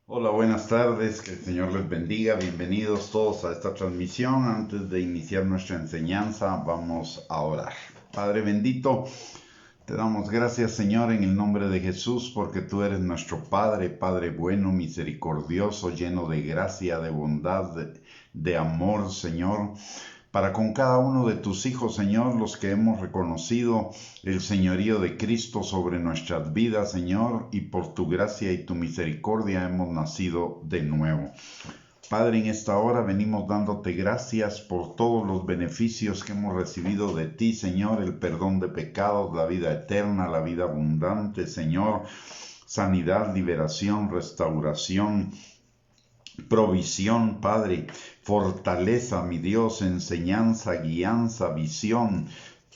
Hola, buenas tardes, que el Señor les bendiga. Bienvenidos todos a esta transmisión. Antes de iniciar nuestra enseñanza, vamos a orar. Padre bendito, te damos gracias, Señor, en el nombre de Jesús, porque tú eres nuestro Padre, Padre bueno, misericordioso, lleno de gracia, de bondad, de amor, Señor, para con cada uno de tus hijos, Señor, los que hemos reconocido el señorío de Cristo sobre nuestras vidas, Señor, y por tu gracia y tu misericordia hemos nacido de nuevo. Padre, en esta hora venimos dándote gracias por todos los beneficios que hemos recibido de ti, Señor, el perdón de pecados, la vida eterna, la vida abundante, Señor, sanidad, liberación, restauración, provisión, Padre, fortaleza, mi Dios, enseñanza, guianza, visión,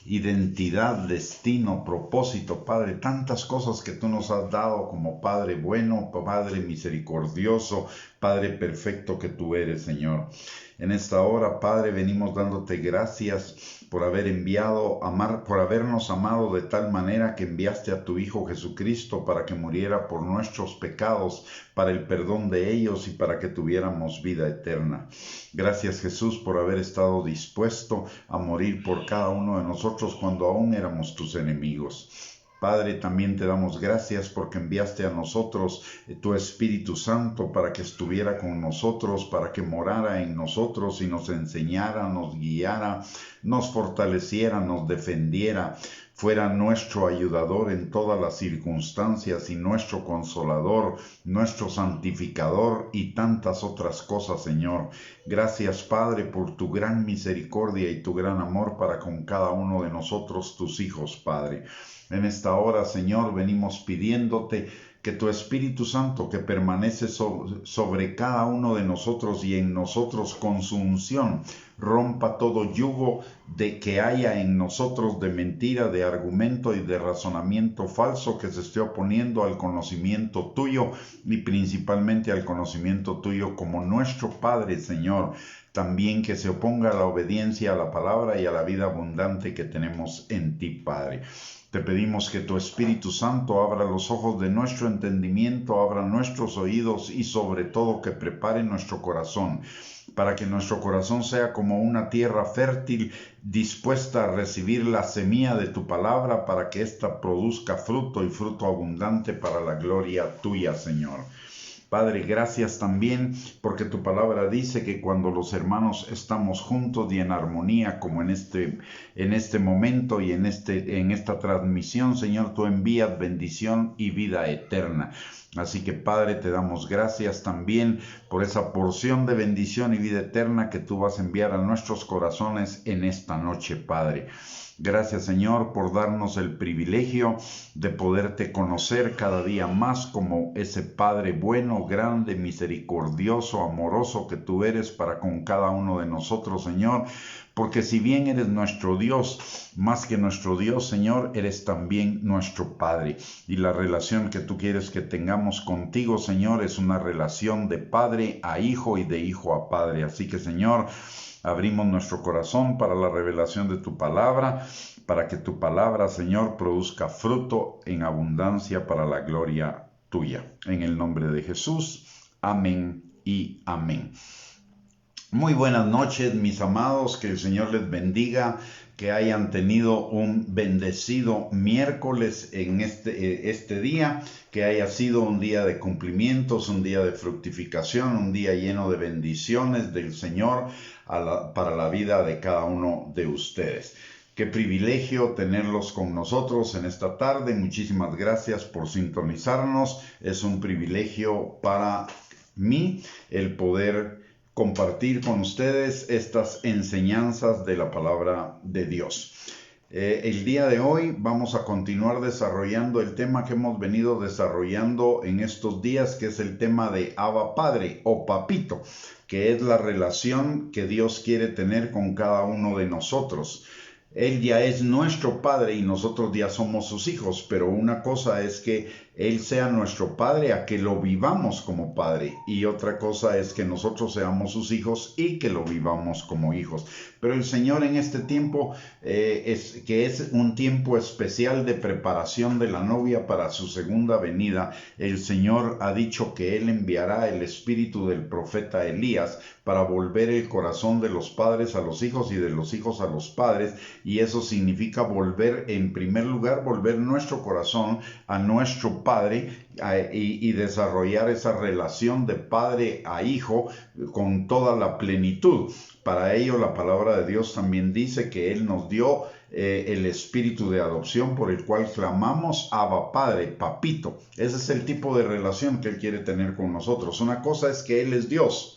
identidad, destino, propósito, Padre, tantas cosas que tú nos has dado como Padre bueno, Padre misericordioso, Padre perfecto que tú eres, Señor. En esta hora, Padre, venimos dándote gracias por haber por habernos amado de tal manera que enviaste a tu Hijo Jesucristo para que muriera por nuestros pecados, para el perdón de ellos y para que tuviéramos vida eterna. Gracias, Jesús, por haber estado dispuesto a morir por cada uno de nosotros cuando aún éramos tus enemigos. Padre, también te damos gracias porque enviaste a nosotros tu Espíritu Santo para que estuviera con nosotros, para que morara en nosotros y nos enseñara, nos guiara, nos fortaleciera, nos defendiera, fuera nuestro ayudador en todas las circunstancias y nuestro consolador, nuestro santificador y tantas otras cosas, Señor. Gracias, Padre, por tu gran misericordia y tu gran amor para con cada uno de nosotros, tus hijos, Padre. En esta hora, Señor, venimos pidiéndote que tu Espíritu Santo, que permanece sobre cada uno de nosotros y en nosotros con su unción, rompa todo yugo de que haya en nosotros de mentira, de argumento y de razonamiento falso que se esté oponiendo al conocimiento tuyo y principalmente al conocimiento tuyo como nuestro Padre, Señor. También que se oponga a la obediencia a la palabra y a la vida abundante que tenemos en ti, Padre. Te pedimos que tu Espíritu Santo abra los ojos de nuestro entendimiento, abra nuestros oídos y sobre todo que prepare nuestro corazón, para que nuestro corazón sea como una tierra fértil dispuesta a recibir la semilla de tu palabra para que ésta produzca fruto y fruto abundante para la gloria tuya, Señor. Padre, gracias también porque tu palabra dice que cuando los hermanos estamos juntos y en armonía, como en este momento y en esta transmisión, Señor, tú envías bendición y vida eterna. Así que, Padre, te damos gracias también por esa porción de bendición y vida eterna que tú vas a enviar a nuestros corazones en esta noche, Padre. Gracias, Señor, por darnos el privilegio de poderte conocer cada día más como ese Padre bueno, grande, misericordioso, amoroso que tú eres para con cada uno de nosotros, Señor. Porque si bien eres nuestro Dios, más que nuestro Dios, Señor, eres también nuestro Padre. Y la relación que tú quieres que tengamos contigo, Señor, es una relación de Padre a Hijo y de Hijo a Padre. Así que, Señor, abrimos nuestro corazón para la revelación de tu palabra, para que tu palabra, Señor, produzca fruto en abundancia para la gloria tuya. En el nombre de Jesús, amén y amén. Muy buenas noches, mis amados, que el Señor les bendiga, que hayan tenido un bendecido miércoles en este día, que haya sido un día de cumplimientos, un día de fructificación, un día lleno de bendiciones del Señor para la vida de cada uno de ustedes. Qué privilegio tenerlos con nosotros en esta tarde. Muchísimas gracias por sintonizarnos. Es un privilegio para mí el poder compartir con ustedes estas enseñanzas de la palabra de Dios. El día de hoy vamos a continuar desarrollando el tema que hemos venido desarrollando en estos días, que es el tema de Abba Padre o Papito, que es la relación que Dios quiere tener con cada uno de nosotros. Él ya es nuestro Padre y nosotros ya somos sus hijos, pero una cosa es que Él sea nuestro Padre, a que lo vivamos como Padre. Y otra cosa es que nosotros seamos sus hijos y que lo vivamos como hijos. Pero el Señor en este tiempo, es un tiempo especial de preparación de la novia para su segunda venida, el Señor ha dicho que Él enviará el espíritu del profeta Elías para volver el corazón de los padres a los hijos y de los hijos a los padres, y eso significa volver, en primer lugar, volver nuestro corazón a nuestro Padre y desarrollar esa relación de padre a hijo con toda la plenitud. Para ello la palabra de Dios también dice que Él nos dio el espíritu de adopción por el cual clamamos Abba Padre, Papito. Ese es el tipo de relación que Él quiere tener con nosotros. Una cosa es que Él es Dios.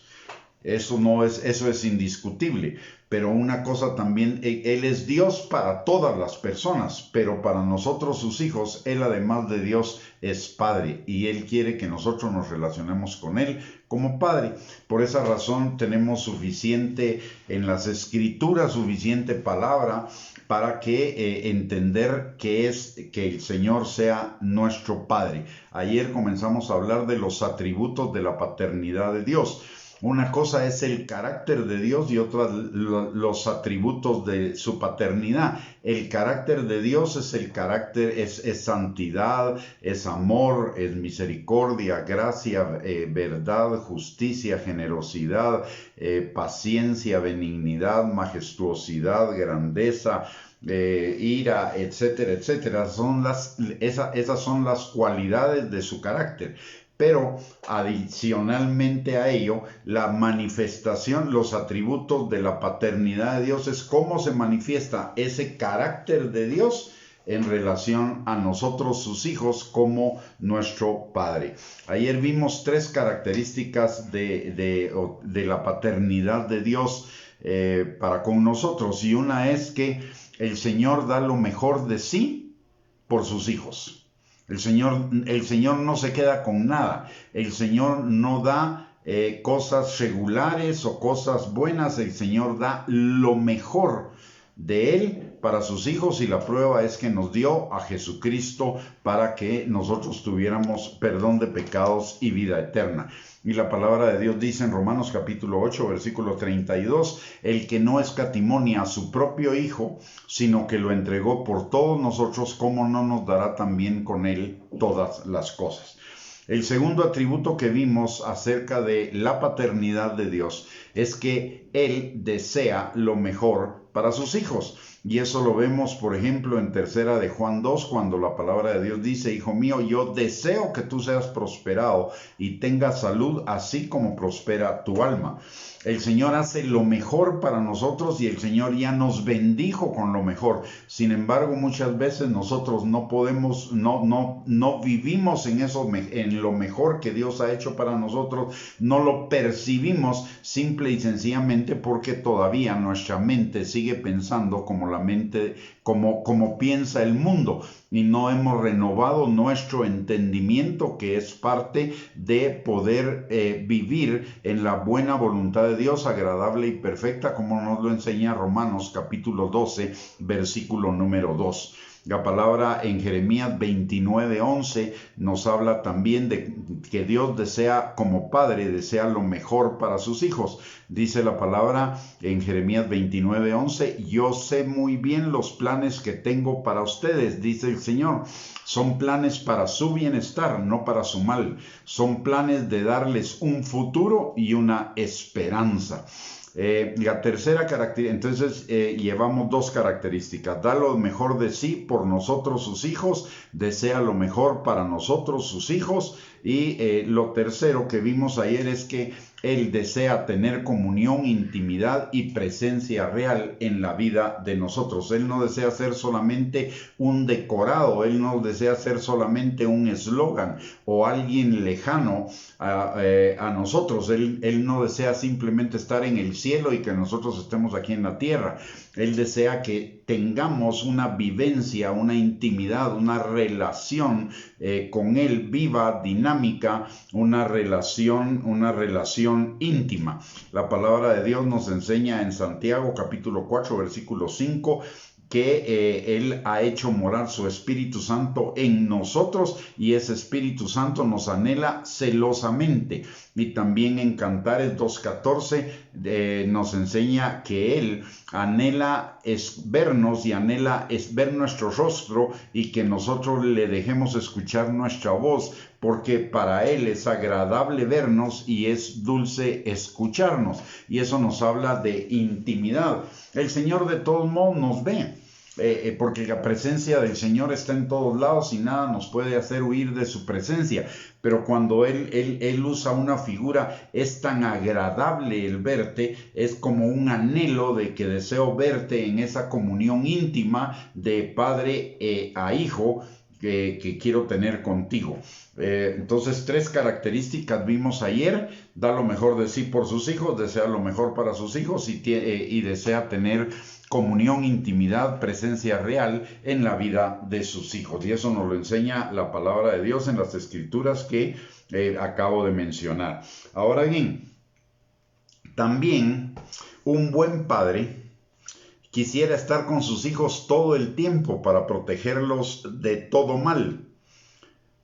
Eso es indiscutible, pero una cosa también, Él es Dios para todas las personas, pero para nosotros sus hijos, Él además de Dios es Padre, y Él quiere que nosotros nos relacionemos con Él como Padre. Por esa razón tenemos suficiente en las Escrituras, suficiente palabra para que entender que es que el Señor sea nuestro Padre. Ayer comenzamos a hablar de los atributos de la paternidad de Dios. Una cosa es el carácter de Dios y otra los atributos de su paternidad. El carácter de Dios es el carácter, es santidad, es amor, es misericordia, gracia, verdad, justicia, generosidad, paciencia, benignidad, majestuosidad, grandeza, ira, etcétera, etcétera. Esas son las cualidades de su carácter. Pero adicionalmente a ello, la manifestación, los atributos de la paternidad de Dios es cómo se manifiesta ese carácter de Dios en relación a nosotros, sus hijos, como nuestro Padre. Ayer vimos 3 características de la paternidad de Dios para con nosotros, y una es que el Señor da lo mejor de sí por sus hijos. El Señor no se queda con nada. El Señor no da cosas regulares o cosas buenas. El Señor da lo mejor de Él para sus hijos, y la prueba es que nos dio a Jesucristo para que nosotros tuviéramos perdón de pecados y vida eterna. Y la palabra de Dios dice en Romanos capítulo 8, versículo 32, el que no escatimó ni a su propio Hijo, sino que lo entregó por todos nosotros, ¿cómo no nos dará también con Él todas las cosas? El segundo atributo que vimos acerca de la paternidad de Dios es que Él desea lo mejor para sus hijos. Y eso lo vemos, por ejemplo, en 3 de Juan 2, cuando la palabra de Dios dice, Hijo mío, yo deseo que tú seas prosperado y tengas salud, así como prospera tu alma. El Señor hace lo mejor para nosotros y el Señor ya nos bendijo con lo mejor. Sin embargo, muchas veces nosotros no podemos, no vivimos en lo mejor que Dios ha hecho para nosotros, no lo percibimos simple y sencillamente porque todavía nuestra mente sigue pensando como piensa el mundo, y no hemos renovado nuestro entendimiento, que es parte de poder vivir en la buena voluntad de Dios, agradable y perfecta, como nos lo enseña Romanos capítulo 12, versículo número 2. La palabra en Jeremías 29:11 nos habla también de que Dios desea, como padre, desea lo mejor para sus hijos. Dice la palabra en Jeremías 29:11, yo sé muy bien los planes que tengo para ustedes, dice el Señor. Son planes para su bienestar, no para su mal. Son planes de darles un futuro y una esperanza. La tercera característica, entonces llevamos 2 características: da lo mejor de sí por nosotros sus hijos, desea lo mejor para nosotros sus hijos, y lo tercero que vimos ayer es que Él desea tener comunión, intimidad y presencia real en la vida de nosotros. Él no desea ser solamente un decorado, Él no desea ser solamente un eslogan o alguien lejano a nosotros. Él no desea simplemente estar en el cielo y que nosotros estemos aquí en la tierra. Él desea que tengamos una vivencia, una intimidad, una relación con Él viva, dinámica, una relación íntima. La palabra de Dios nos enseña en Santiago capítulo 4, versículo 5, que Él ha hecho morar su Espíritu Santo en nosotros y ese Espíritu Santo nos anhela celosamente. Y también en Cantares 2:14 nos enseña que Él anhela vernos y anhela ver nuestro rostro y que nosotros le dejemos escuchar nuestra voz, porque para Él es agradable vernos y es dulce escucharnos. Y eso nos habla de intimidad. El Señor de todos modos nos ve. Porque la presencia del Señor está en todos lados y nada nos puede hacer huir de su presencia. Pero cuando Él usa una figura, es tan agradable el verte, es como un anhelo de que deseo verte en esa comunión íntima de padre a hijo que quiero tener contigo. Entonces, 3 características vimos ayer: da lo mejor de sí por sus hijos, desea lo mejor para sus hijos y desea tener comunión, intimidad, presencia real en la vida de sus hijos. Y eso nos lo enseña la palabra de Dios en las escrituras que acabo de mencionar. Ahora bien, también un buen padre quisiera estar con sus hijos todo el tiempo para protegerlos de todo mal.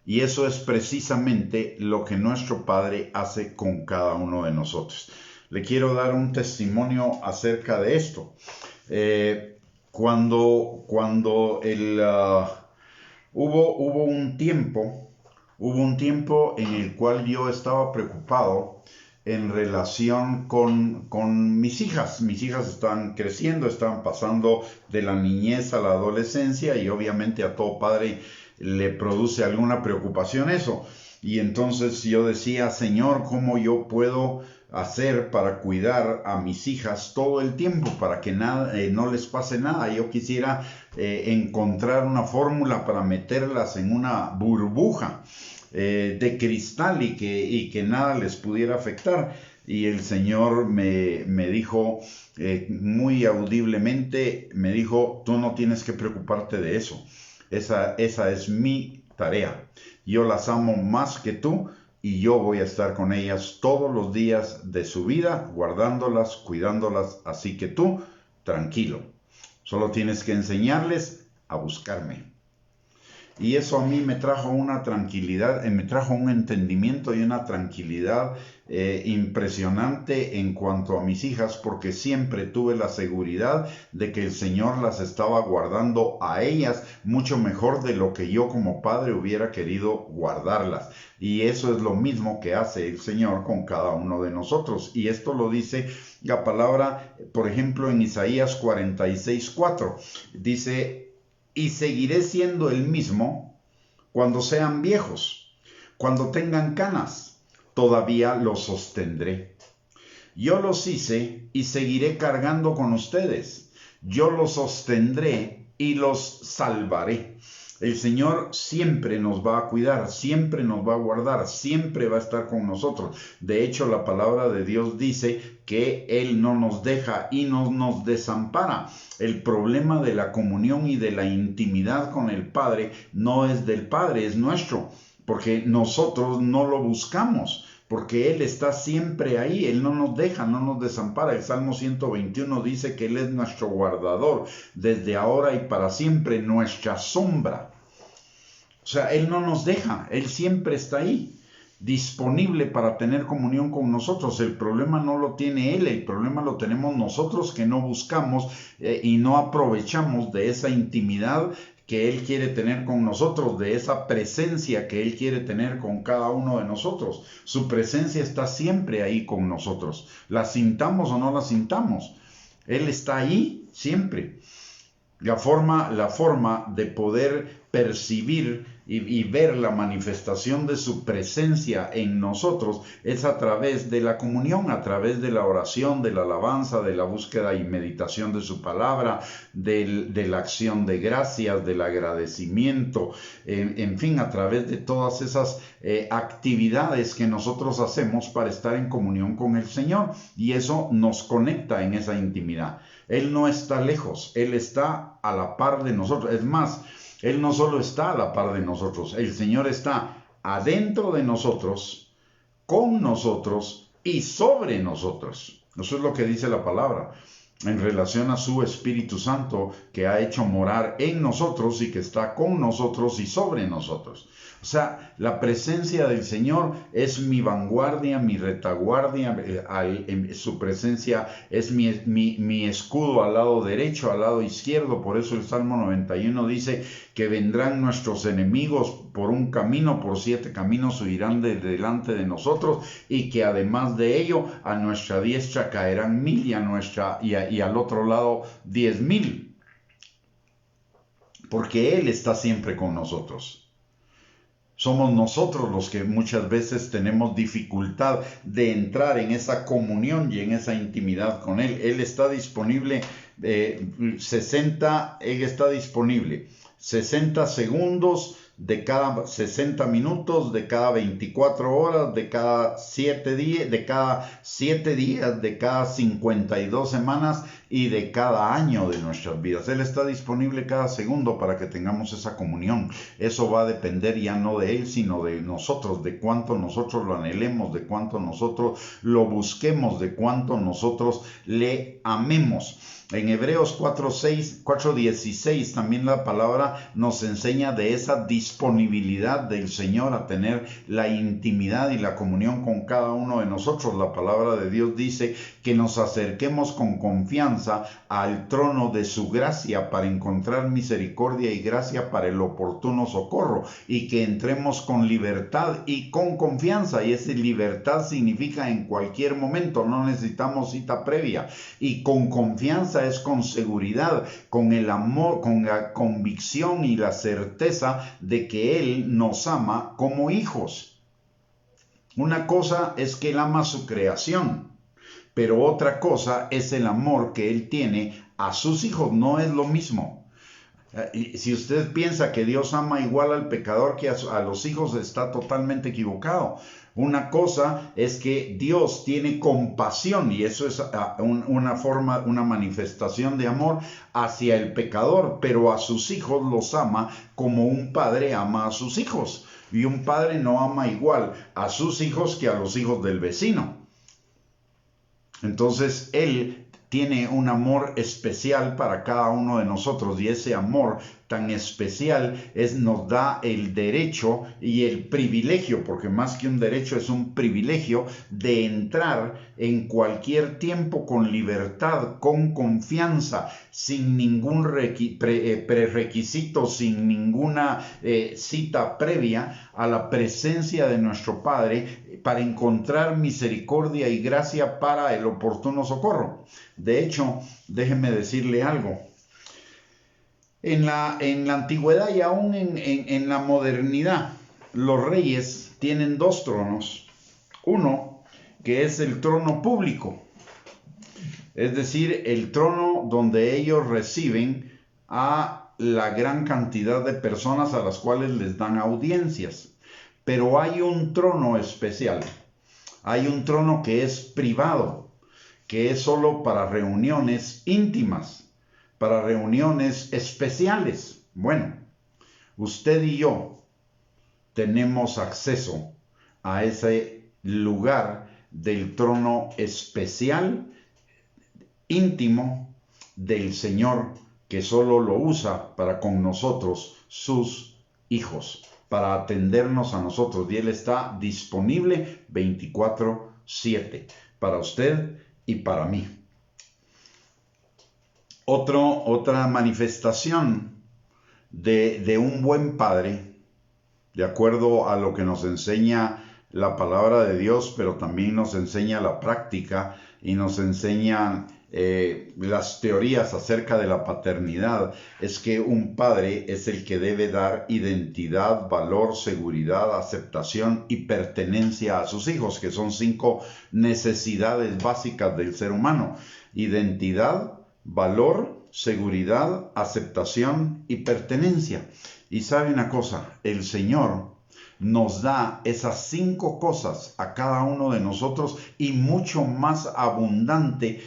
Y eso es precisamente lo que nuestro Padre hace con cada uno de nosotros. Le quiero dar un testimonio acerca de esto. Cuando hubo un tiempo en el cual yo estaba preocupado en relación con mis hijas. Mis hijas estaban creciendo, estaban pasando de la niñez a la adolescencia y obviamente a todo padre le produce alguna preocupación eso. Y entonces yo decía: Señor, ¿cómo yo puedo hacer para cuidar a mis hijas todo el tiempo, para que no les pase nada? Yo quisiera encontrar una fórmula para meterlas en una burbuja de cristal y que nada les pudiera afectar. Y el Señor me dijo muy audiblemente, me dijo: tú no tienes que preocuparte de eso. Esa es mi tarea. Yo las amo más que tú y yo voy a estar con ellas todos los días de su vida, guardándolas, cuidándolas. Así que tú, tranquilo. Solo tienes que enseñarles a buscarme. Y eso a mí me trajo una tranquilidad, me trajo un entendimiento y una tranquilidad impresionante en cuanto a mis hijas, porque siempre tuve la seguridad de que el Señor las estaba guardando a ellas mucho mejor de lo que yo como padre hubiera querido guardarlas. Y eso es lo mismo que hace el Señor con cada uno de nosotros. Y esto lo dice la palabra, por ejemplo, en Isaías 46:4. Dice: y seguiré siendo el mismo cuando sean viejos, cuando tengan canas, todavía los sostendré. Yo los hice y seguiré cargando con ustedes. Yo los sostendré y los salvaré. El Señor siempre nos va a cuidar, siempre nos va a guardar, siempre va a estar con nosotros. De hecho, la palabra de Dios dice que Él no nos deja y no nos desampara. El problema de la comunión y de la intimidad con el Padre no es del Padre, es nuestro, porque nosotros no lo buscamos. Porque Él está siempre ahí, Él no nos deja, no nos desampara. El Salmo 121 dice que Él es nuestro guardador, desde ahora y para siempre, nuestra sombra. O sea, Él no nos deja, Él siempre está ahí, disponible para tener comunión con nosotros. El problema no lo tiene Él, el problema lo tenemos nosotros, que no buscamos y no aprovechamos de esa intimidad que Él quiere tener con nosotros, de esa presencia que Él quiere tener con cada uno de nosotros. Su presencia está siempre ahí con nosotros, la sintamos o no la sintamos. Él está ahí siempre. La forma de poder percibir y ver la manifestación de su presencia en nosotros es a través de la comunión, a través de la oración, de la alabanza, de la búsqueda y meditación de su palabra, de la acción de gracias, del agradecimiento, en fin, a través de todas esas actividades que nosotros hacemos para estar en comunión con el Señor, y eso nos conecta en esa intimidad. Él no está lejos, Él está a la par de nosotros. Es más, Él no solo está a la par de nosotros, el Señor está adentro de nosotros, con nosotros y sobre nosotros. Eso es lo que dice la palabra. en relación a su Espíritu Santo que ha hecho morar en nosotros y que está con nosotros y sobre nosotros. O sea, la presencia del Señor es mi vanguardia, mi retaguardia, su presencia es mi escudo al lado derecho, al lado izquierdo. Por eso el Salmo 91 dice que vendrán nuestros enemigos por un camino, por 7 caminos huirán delante de nosotros, y que además de ello a nuestra diestra caerán 1000 y al otro lado 10,000, porque Él está siempre con nosotros. Somos nosotros los que muchas veces tenemos dificultad de entrar en esa comunión y en esa intimidad con Él. Él está disponible 60 segundos de cada 60 minutos, de cada 24 horas, de cada 7 días, de cada 52 semanas y de cada año de nuestras vidas. Él está disponible cada segundo para que tengamos esa comunión. Eso va a depender ya no de Él, sino de nosotros, de cuánto nosotros lo anhelemos, de cuánto nosotros lo busquemos, de cuánto nosotros le amemos. En Hebreos 4:16 también la palabra nos enseña de esa disponibilidad del Señor a tener la intimidad y la comunión con cada uno de nosotros. La palabra de Dios dice que nos acerquemos con confianza al trono de su gracia para encontrar misericordia y gracia para el oportuno socorro, y que entremos con libertad y con confianza. Y esa libertad significa en cualquier momento, no necesitamos cita previa, y con confianza es con seguridad, con el amor, con la convicción y la certeza de que Él nos ama como hijos. Una cosa es que Él ama su creación, pero otra cosa es el amor que Él tiene a sus hijos. No es lo mismo. Si usted piensa que Dios ama igual al pecador que a los hijos, está totalmente equivocado. Una cosa es que Dios tiene compasión, y eso es una manifestación de amor hacia el pecador, pero a sus hijos los ama como un padre ama a sus hijos. Y un padre no ama igual a sus hijos que a los hijos del vecino. Entonces Él tiene un amor especial para cada uno de nosotros, y ese amor tan especial nos da el derecho y el privilegio, porque más que un derecho es un privilegio, de entrar en cualquier tiempo con libertad, con confianza, sin ningún prerequisito, sin ninguna cita previa a la presencia de nuestro Padre, para encontrar misericordia y gracia para el oportuno socorro. De hecho, déjeme decirle algo. En la antigüedad y aún en la modernidad, los reyes tienen 2 tronos. Uno, que es el trono público, es decir, el trono donde ellos reciben a la gran cantidad de personas a las cuales les dan audiencias. Pero hay un trono especial, hay un trono que es privado, que es solo para reuniones íntimas, para reuniones especiales. Bueno, usted y yo tenemos acceso a ese lugar del trono especial, íntimo del Señor, que solo lo usa para con nosotros, sus hijos, para atendernos a nosotros. Y Él está disponible 24/7 para usted y para mí. Otra manifestación de un buen padre, de acuerdo a lo que nos enseña la palabra de Dios, pero también nos enseña la práctica y nos enseñan las teorías acerca de la paternidad, es que un padre es el que debe dar identidad, valor, seguridad, aceptación y pertenencia a sus hijos, que son 5 necesidades básicas del ser humano: identidad, valor, seguridad, aceptación y pertenencia. Y sabe una cosa, el Señor nos da esas 5 cosas a cada uno de nosotros, y mucho más abundante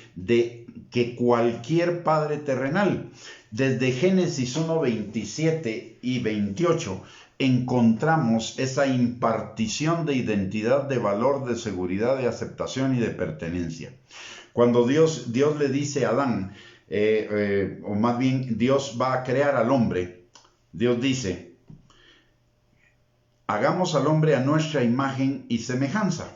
que cualquier padre terrenal. Desde Génesis 1:27 y 28 encontramos esa impartición de identidad, de valor, de seguridad, de aceptación y de pertenencia. Cuando Dios le dice a Adán, o más bien Dios va a crear al hombre, Dios dice, hagamos al hombre a nuestra imagen y semejanza.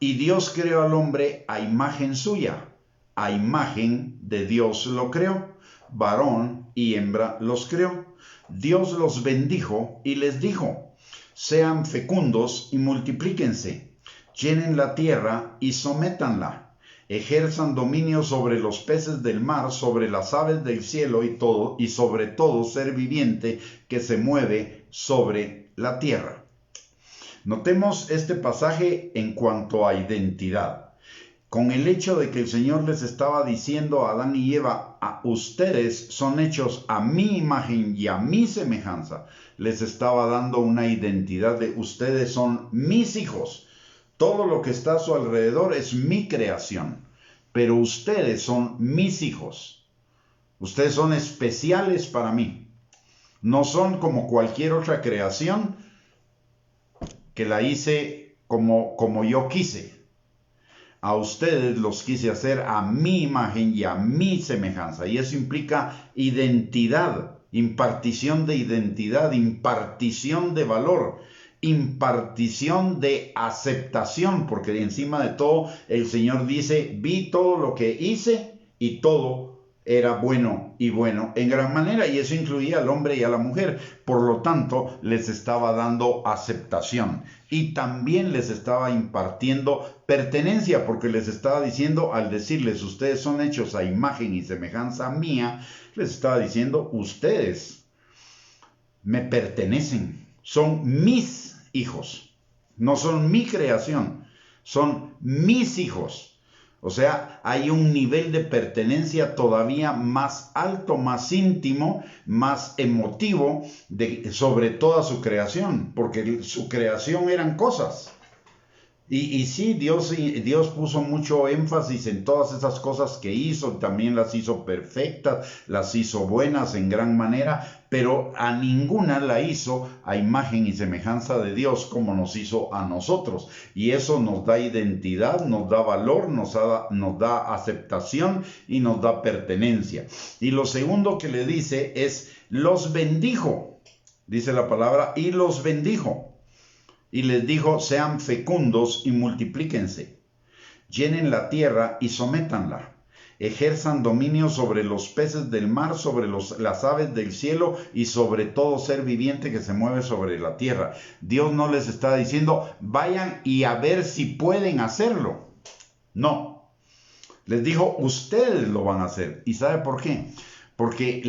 Y Dios creó al hombre a imagen suya, a imagen de Dios lo creó, varón y hembra los creó. Dios los bendijo y les dijo, sean fecundos y multiplíquense, llenen la tierra y sométanla, ejerzan dominio sobre los peces del mar, sobre las aves del cielo y sobre todo ser viviente que se mueve sobre la tierra. Notemos este pasaje en cuanto a identidad. Con el hecho de que el Señor les estaba diciendo a Adán y Eva, ustedes son hechos a mi imagen y a mi semejanza, les estaba dando una identidad de ustedes son mis hijos. Todo lo que está a su alrededor es mi creación, pero ustedes son mis hijos. Ustedes son especiales para mí. No son como cualquier otra creación que la hice como yo quise. A ustedes los quise hacer a mi imagen y a mi semejanza. Y eso implica identidad, impartición de identidad, impartición de valor, impartición de aceptación, porque encima de todo el Señor dice, vi todo lo que hice y todo era bueno y bueno en gran manera, y eso incluía al hombre y a la mujer. Por lo tanto, les estaba dando aceptación y también les estaba impartiendo pertenencia, porque les estaba diciendo, al decirles ustedes son hechos a imagen y semejanza mía, les estaba diciendo ustedes me pertenecen, son mis hijos, no son mi creación, son mis hijos. O sea, hay un nivel de pertenencia todavía más alto, más íntimo, más emotivo sobre toda su creación, porque su creación eran cosas. Y sí, Dios puso mucho énfasis en todas esas cosas que hizo, también las hizo perfectas, las hizo buenas en gran manera, pero a ninguna la hizo a imagen y semejanza de Dios como nos hizo a nosotros. Y eso nos da identidad, nos da valor, nos da aceptación y nos da pertenencia. Y lo segundo que le dice es, los bendijo, dice la palabra, y los bendijo. Y les dijo, sean fecundos y multiplíquense, llenen la tierra y sométanla, ejerzan dominio sobre los peces del mar, sobre las aves del cielo y sobre todo ser viviente que se mueve sobre la tierra. Dios no les está diciendo, vayan y a ver si pueden hacerlo. No, les dijo, ustedes lo van a hacer. ¿Y sabe por qué? Porque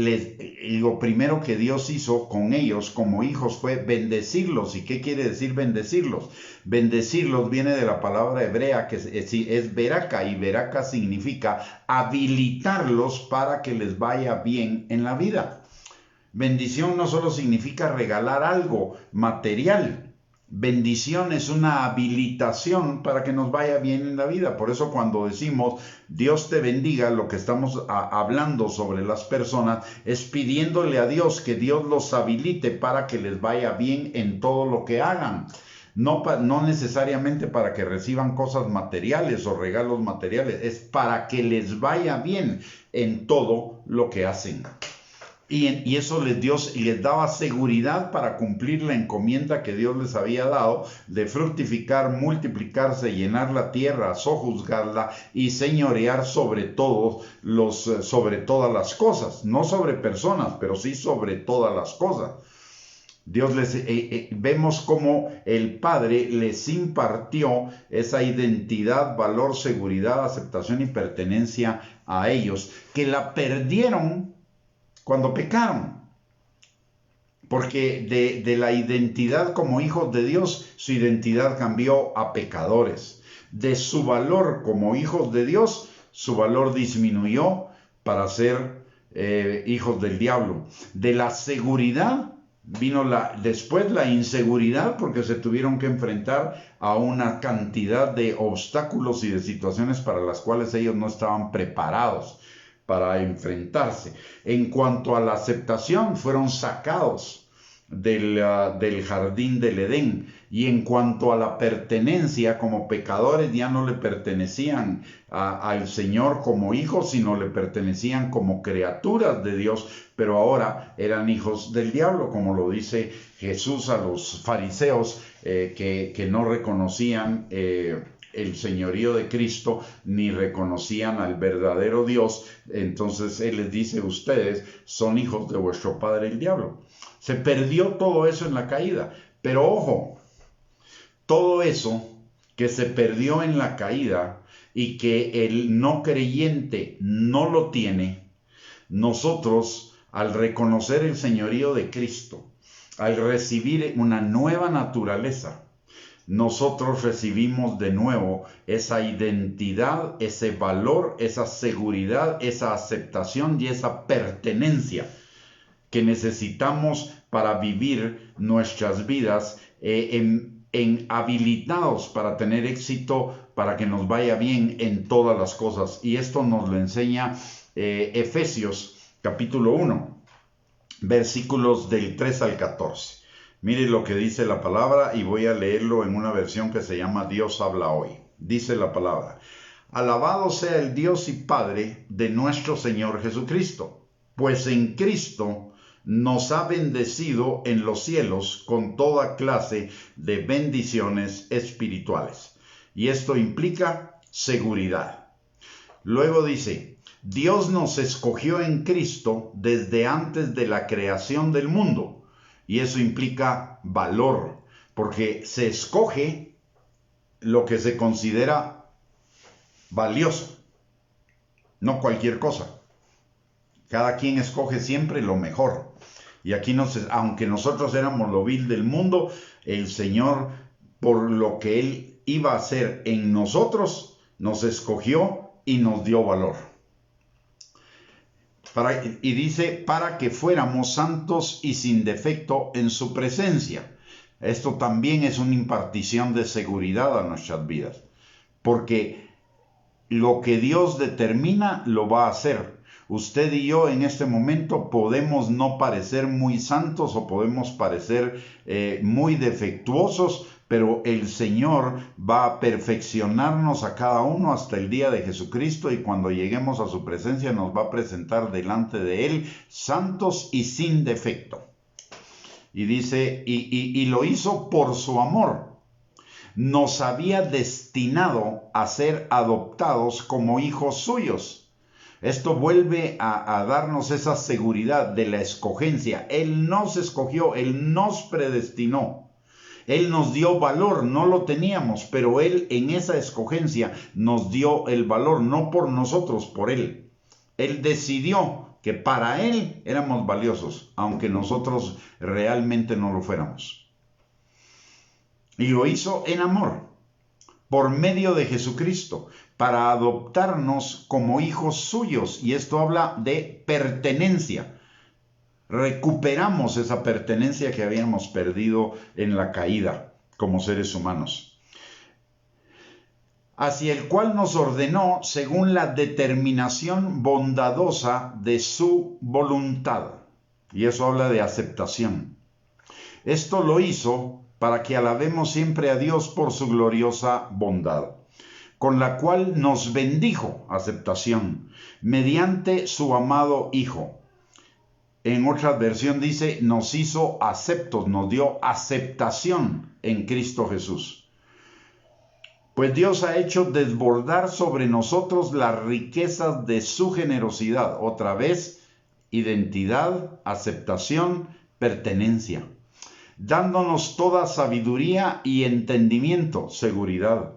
lo primero que Dios hizo con ellos como hijos fue bendecirlos. ¿Y qué quiere decir bendecirlos? Bendecirlos viene de la palabra hebrea que es veraka, y veraka significa habilitarlos para que les vaya bien en la vida. Bendición no solo significa regalar algo material. Bendición es una habilitación para que nos vaya bien en la vida. Por eso cuando decimos Dios te bendiga, lo que estamos hablando sobre las personas es pidiéndole a Dios que Dios los habilite para que les vaya bien en todo lo que hagan. No necesariamente para que reciban cosas materiales o regalos materiales, es para que les vaya bien en todo lo que hacen. Y eso les daba seguridad para cumplir la encomienda que Dios les había dado de fructificar, multiplicarse, llenar la tierra, sojuzgarla y señorear sobre todas las cosas. No sobre personas, pero sí sobre todas las cosas. Dios vemos cómo el Padre les impartió esa identidad, valor, seguridad, aceptación y pertenencia a ellos, que la perdieron cuando pecaron, porque de la identidad como hijos de Dios, su identidad cambió a pecadores. De su valor como hijos de Dios, su valor disminuyó para ser hijos del diablo. De la seguridad vino después la inseguridad, porque se tuvieron que enfrentar a una cantidad de obstáculos y de situaciones para las cuales ellos no estaban preparados para enfrentarse. En cuanto a la aceptación, fueron sacados del jardín del Edén. Y en cuanto a la pertenencia, como pecadores ya no le pertenecían al Señor como hijos, sino le pertenecían como criaturas de Dios, pero ahora eran hijos del diablo, como lo dice Jesús a los fariseos que no reconocían el señorío de Cristo, ni reconocían al verdadero Dios. Entonces Él les dice: ustedes son hijos de vuestro padre el diablo. Se perdió todo eso en la caída. Pero ojo, todo eso que se perdió en la caída y que el no creyente no lo tiene, nosotros, al reconocer el señorío de Cristo, al recibir una nueva naturaleza, nosotros recibimos de nuevo esa identidad, ese valor, esa seguridad, esa aceptación y esa pertenencia que necesitamos para vivir nuestras vidas habilitados para tener éxito, para que nos vaya bien en todas las cosas. Y esto nos lo enseña Efesios capítulo 1, versículos del 3 al 14. Mire lo que dice la palabra, y voy a leerlo en una versión que se llama Dios habla hoy. Dice la palabra: alabado sea el Dios y Padre de nuestro Señor Jesucristo, pues en Cristo nos ha bendecido en los cielos con toda clase de bendiciones espirituales. Y esto implica seguridad. Luego dice: Dios nos escogió en Cristo desde antes de la creación del mundo. Y eso implica valor, porque se escoge lo que se considera valioso, no cualquier cosa. Cada quien escoge siempre lo mejor. Y aquí, aunque nosotros éramos lo vil del mundo, el Señor, por lo que Él iba a hacer en nosotros, nos escogió y nos dio valor. Y dice: para que fuéramos santos y sin defecto en su presencia. Esto también es una impartición de seguridad a nuestras vidas, porque lo que Dios determina lo va a hacer. Usted y yo en este momento podemos no parecer muy santos o podemos parecer muy defectuosos, pero el Señor va a perfeccionarnos a cada uno hasta el día de Jesucristo, y cuando lleguemos a su presencia nos va a presentar delante de Él santos y sin defecto. Y dice: y lo hizo por su amor. Nos había destinado a ser adoptados como hijos suyos. Esto vuelve a darnos esa seguridad de la escogencia. Él nos escogió, Él nos predestinó. Él nos dio valor, no lo teníamos, pero Él en esa escogencia nos dio el valor, no por nosotros, por Él. Él decidió que para Él éramos valiosos, aunque nosotros realmente no lo fuéramos. Y lo hizo en amor, por medio de Jesucristo, para adoptarnos como hijos suyos. Y esto habla de pertenencia. Recuperamos esa pertenencia que habíamos perdido en la caída como seres humanos. Hacia el cual nos ordenó según la determinación bondadosa de su voluntad. Y eso habla de aceptación. Esto lo hizo para que alabemos siempre a Dios por su gloriosa bondad, con la cual nos bendijo, aceptación, mediante su amado Hijo. En otra versión dice: nos hizo aceptos, nos dio aceptación en Cristo Jesús. Pues Dios ha hecho desbordar sobre nosotros las riquezas de su generosidad. Otra vez, identidad, aceptación, pertenencia. Dándonos toda sabiduría y entendimiento, seguridad.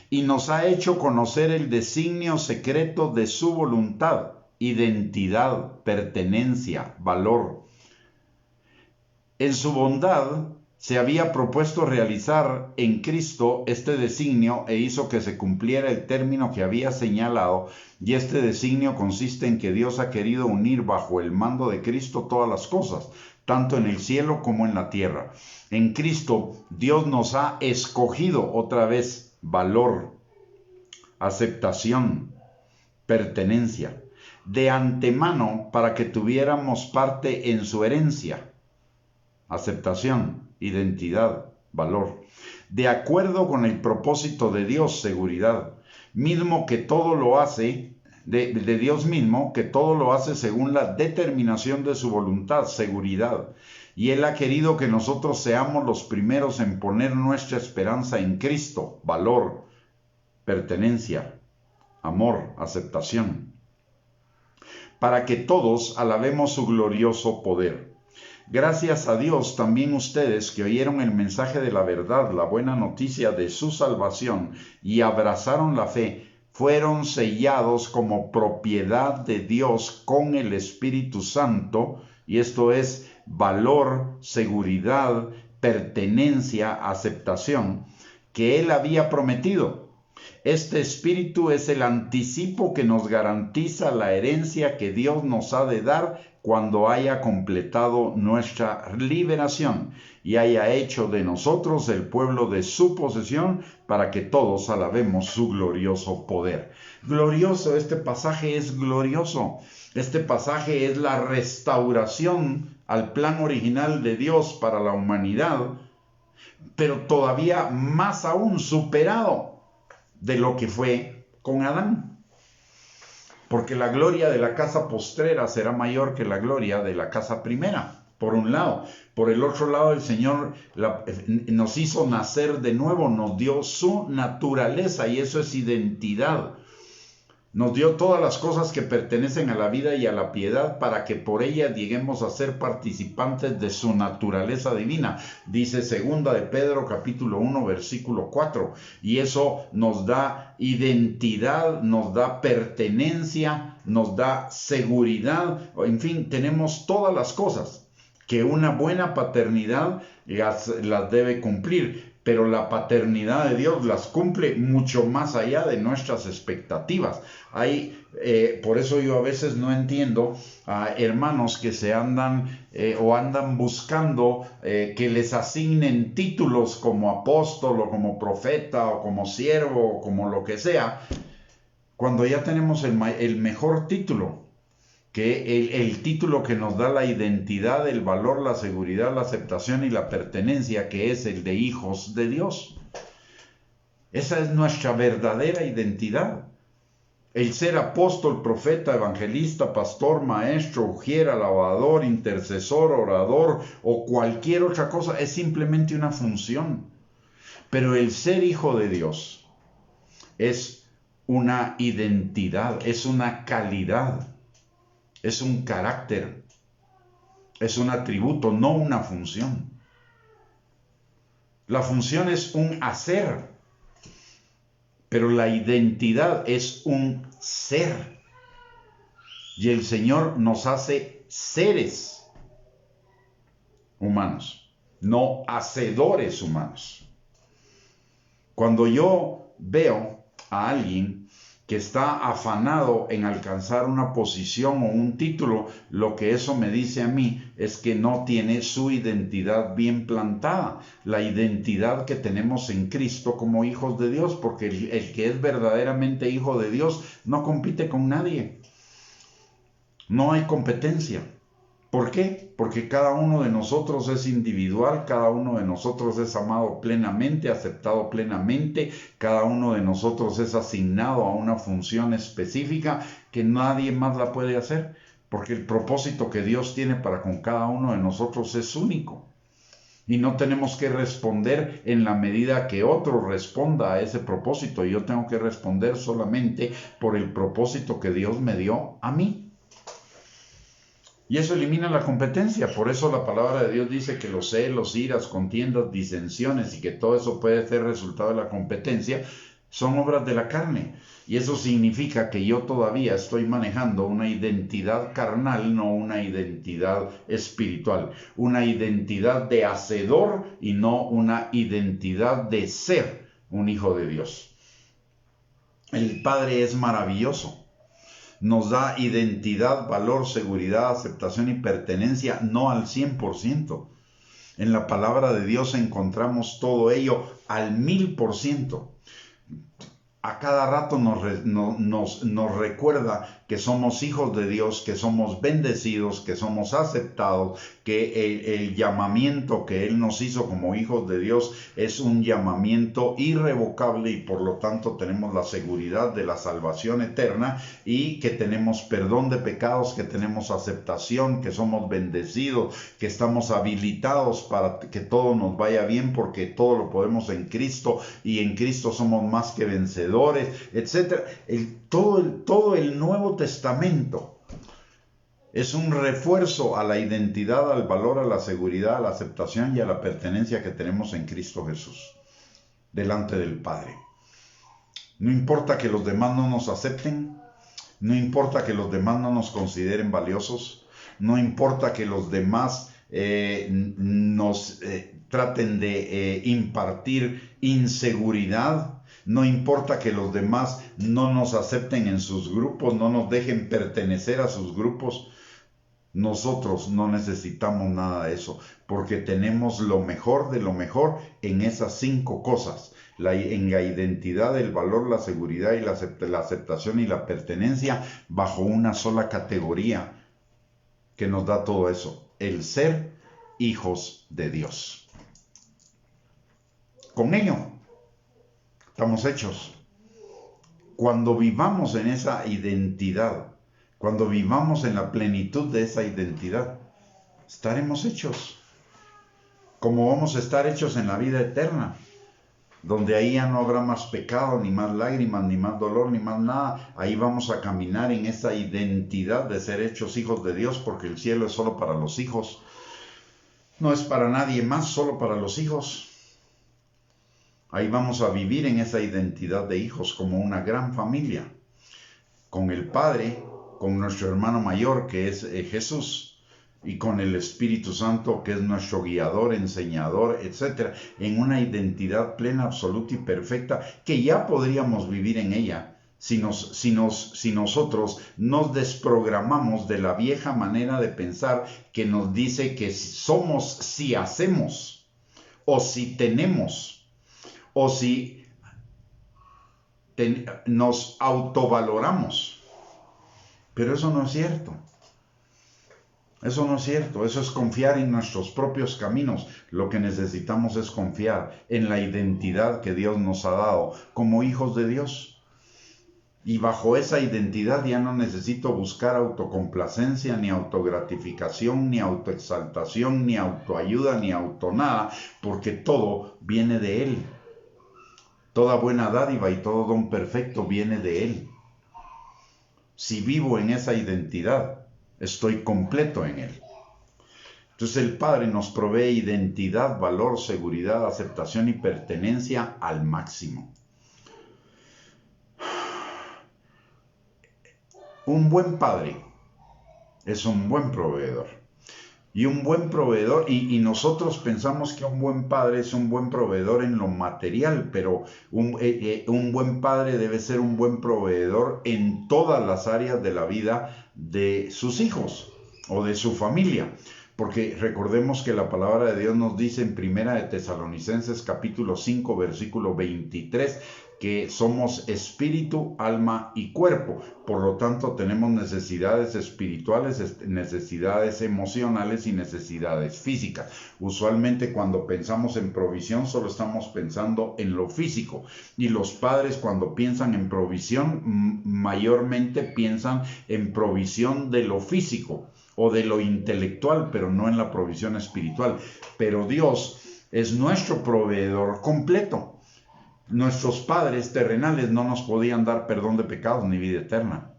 Y nos ha hecho conocer el designio secreto de su voluntad, identidad, pertenencia, valor. En su bondad se había propuesto realizar en Cristo este designio e hizo que se cumpliera el término que había señalado, y este designio consiste en que Dios ha querido unir bajo el mando de Cristo todas las cosas, tanto en el cielo como en la tierra. En Cristo Dios nos ha escogido, otra vez, valor, aceptación, pertenencia, de antemano para que tuviéramos parte en su herencia. aceptación, identidad, valor. De acuerdo con el propósito de Dios, seguridad. Mismo que todo lo hace, de Dios mismo, que todo lo hace según la determinación de su voluntad, seguridad. Y Él ha querido que nosotros seamos los primeros en poner nuestra esperanza en Cristo, valor, pertenencia, amor, aceptación. Para que todos alabemos su glorioso poder. Gracias a Dios también ustedes que oyeron el mensaje de la verdad, la buena noticia de su salvación y abrazaron la fe, fueron sellados como propiedad de Dios con el Espíritu Santo, y esto es valor, seguridad, pertenencia, aceptación, que Él había prometido. Este Espíritu es el anticipo que nos garantiza la herencia que Dios nos ha de dar cuando haya completado nuestra liberación y haya hecho de nosotros el pueblo de su posesión para que todos alabemos su glorioso poder. Glorioso, este pasaje es glorioso. Este pasaje es la restauración al plan original de Dios para la humanidad, pero todavía más aún superado de lo que fue con Adán. Porque la gloria de la casa postrera será mayor que la gloria de la casa primera, por un lado. Por el otro lado, el Señor nos hizo nacer de nuevo, nos dio su naturaleza y eso es identidad. Nos dio todas las cosas que pertenecen a la vida y a la piedad para que por ella lleguemos a ser participantes de su naturaleza divina. Dice 2 de Pedro capítulo 1 versículo 4. Y eso nos da identidad, nos da pertenencia, nos da seguridad. En fin, tenemos todas las cosas que una buena paternidad las debe cumplir. Pero la paternidad de Dios las cumple mucho más allá de nuestras expectativas. Por eso yo a veces no entiendo a hermanos que se andan buscando que les asignen títulos como apóstol o como profeta o como siervo o como lo que sea, cuando ya tenemos el mejor título, que el título que nos da la identidad, el valor, la seguridad, la aceptación y la pertenencia, que es el de hijos de Dios. Esa es nuestra verdadera identidad. El ser apóstol, profeta, evangelista, pastor, maestro, ujier, alabador, intercesor, orador o cualquier otra cosa es simplemente una función. Pero el ser hijo de Dios es una identidad, es una calidad. Es un carácter, es un atributo, no una función. La función es un hacer, pero la identidad es un ser. Y el Señor nos hace seres humanos, no hacedores humanos. Cuando yo veo a alguien que está afanado en alcanzar una posición o un título, lo que eso me dice a mí es que no tiene su identidad bien plantada, la identidad que tenemos en Cristo como hijos de Dios, porque el que es verdaderamente hijo de Dios no compite con nadie, no hay competencia. ¿Por qué? Porque cada uno de nosotros es individual, cada uno de nosotros es amado plenamente, aceptado plenamente, cada uno de nosotros es asignado a una función específica que nadie más la puede hacer, porque el propósito que Dios tiene para con cada uno de nosotros es único. Y no tenemos que responder en la medida que otro responda a ese propósito. Yo tengo que responder solamente por el propósito que Dios me dio a mí. Y eso elimina la competencia. Por eso la palabra de Dios dice que los celos, iras, contiendas, disensiones y que todo eso puede ser resultado de la competencia, son obras de la carne. Y eso significa que yo todavía estoy manejando una identidad carnal, no una identidad espiritual. Una identidad de hacedor y no una identidad de ser un hijo de Dios. El Padre es maravilloso. Nos da identidad, valor, seguridad, aceptación y pertenencia, no al 100%. En la palabra de Dios encontramos todo ello al 1000%. A cada rato nos recuerda que somos hijos de Dios, que somos bendecidos, que somos aceptados, que el llamamiento que Él nos hizo como hijos de Dios es un llamamiento irrevocable y por lo tanto tenemos la seguridad de la salvación eterna y que tenemos perdón de pecados, que tenemos aceptación, que somos bendecidos, que estamos habilitados para que todo nos vaya bien porque todo lo podemos en Cristo y en Cristo somos más que vencedores, etc. Todo el Nuevo Testamento es un refuerzo a la identidad, al valor, a la seguridad, a la aceptación y a la pertenencia que tenemos en Cristo Jesús, delante del Padre. No importa que los demás no nos acepten, no importa que los demás no nos consideren valiosos, no importa que los demás nos traten de impartir inseguridad, no importa que los demás no nos acepten en sus grupos, no nos dejen pertenecer a sus grupos. Nosotros no necesitamos nada de eso, porque tenemos lo mejor de lo mejor en esas 5 cosas. En la identidad, el valor, la seguridad y la aceptación y la pertenencia bajo una sola categoría que nos da todo eso, el ser hijos de Dios. Con ello estamos hechos. Cuando vivamos en esa identidad, cuando vivamos en la plenitud de esa identidad, estaremos hechos. Como vamos a estar hechos en la vida eterna, donde ahí ya no habrá más pecado, ni más lágrimas, ni más dolor, ni más nada. Ahí vamos a caminar en esa identidad de ser hechos hijos de Dios, porque el cielo es solo para los hijos. No es para nadie más, solo para los hijos. Ahí vamos a vivir en esa identidad de hijos como una gran familia, con el Padre, con nuestro hermano mayor que es Jesús, y con el Espíritu Santo que es nuestro guiador, enseñador, etc. En una identidad plena, absoluta y perfecta que ya podríamos vivir en ella si nosotros nos desprogramamos de la vieja manera de pensar que nos dice que somos si hacemos, o si tenemos, o si nos autovaloramos. Pero eso no es cierto. Eso no es cierto. Eso es confiar en nuestros propios caminos. Lo que necesitamos es confiar en la identidad que Dios nos ha dado como hijos de Dios. Y bajo esa identidad ya no necesito buscar autocomplacencia, ni autogratificación, ni autoexaltación, ni autoayuda, ni autonada, porque todo viene de Él. Toda buena dádiva y todo don perfecto viene de Él. Si vivo en esa identidad, estoy completo en Él. Entonces el Padre nos provee identidad, valor, seguridad, aceptación y pertenencia al máximo. Un buen padre es un buen proveedor. Y un buen proveedor, y nosotros pensamos que un buen padre es un buen proveedor en lo material, pero un buen padre debe ser un buen proveedor en todas las áreas de la vida de sus hijos o de su familia. Porque recordemos que la palabra de Dios nos dice en Primera de Tesalonicenses capítulo 5 versículo 23 que somos espíritu, alma y cuerpo. Por lo tanto, tenemos necesidades espirituales, necesidades emocionales y necesidades físicas. Usualmente cuando pensamos en provisión solo estamos pensando en lo físico. Y los padres cuando piensan en provisión mayormente piensan en provisión de lo físico o de lo intelectual, pero no en la provisión espiritual. Pero Dios es nuestro proveedor completo. Nuestros padres terrenales no nos podían dar perdón de pecados ni vida eterna.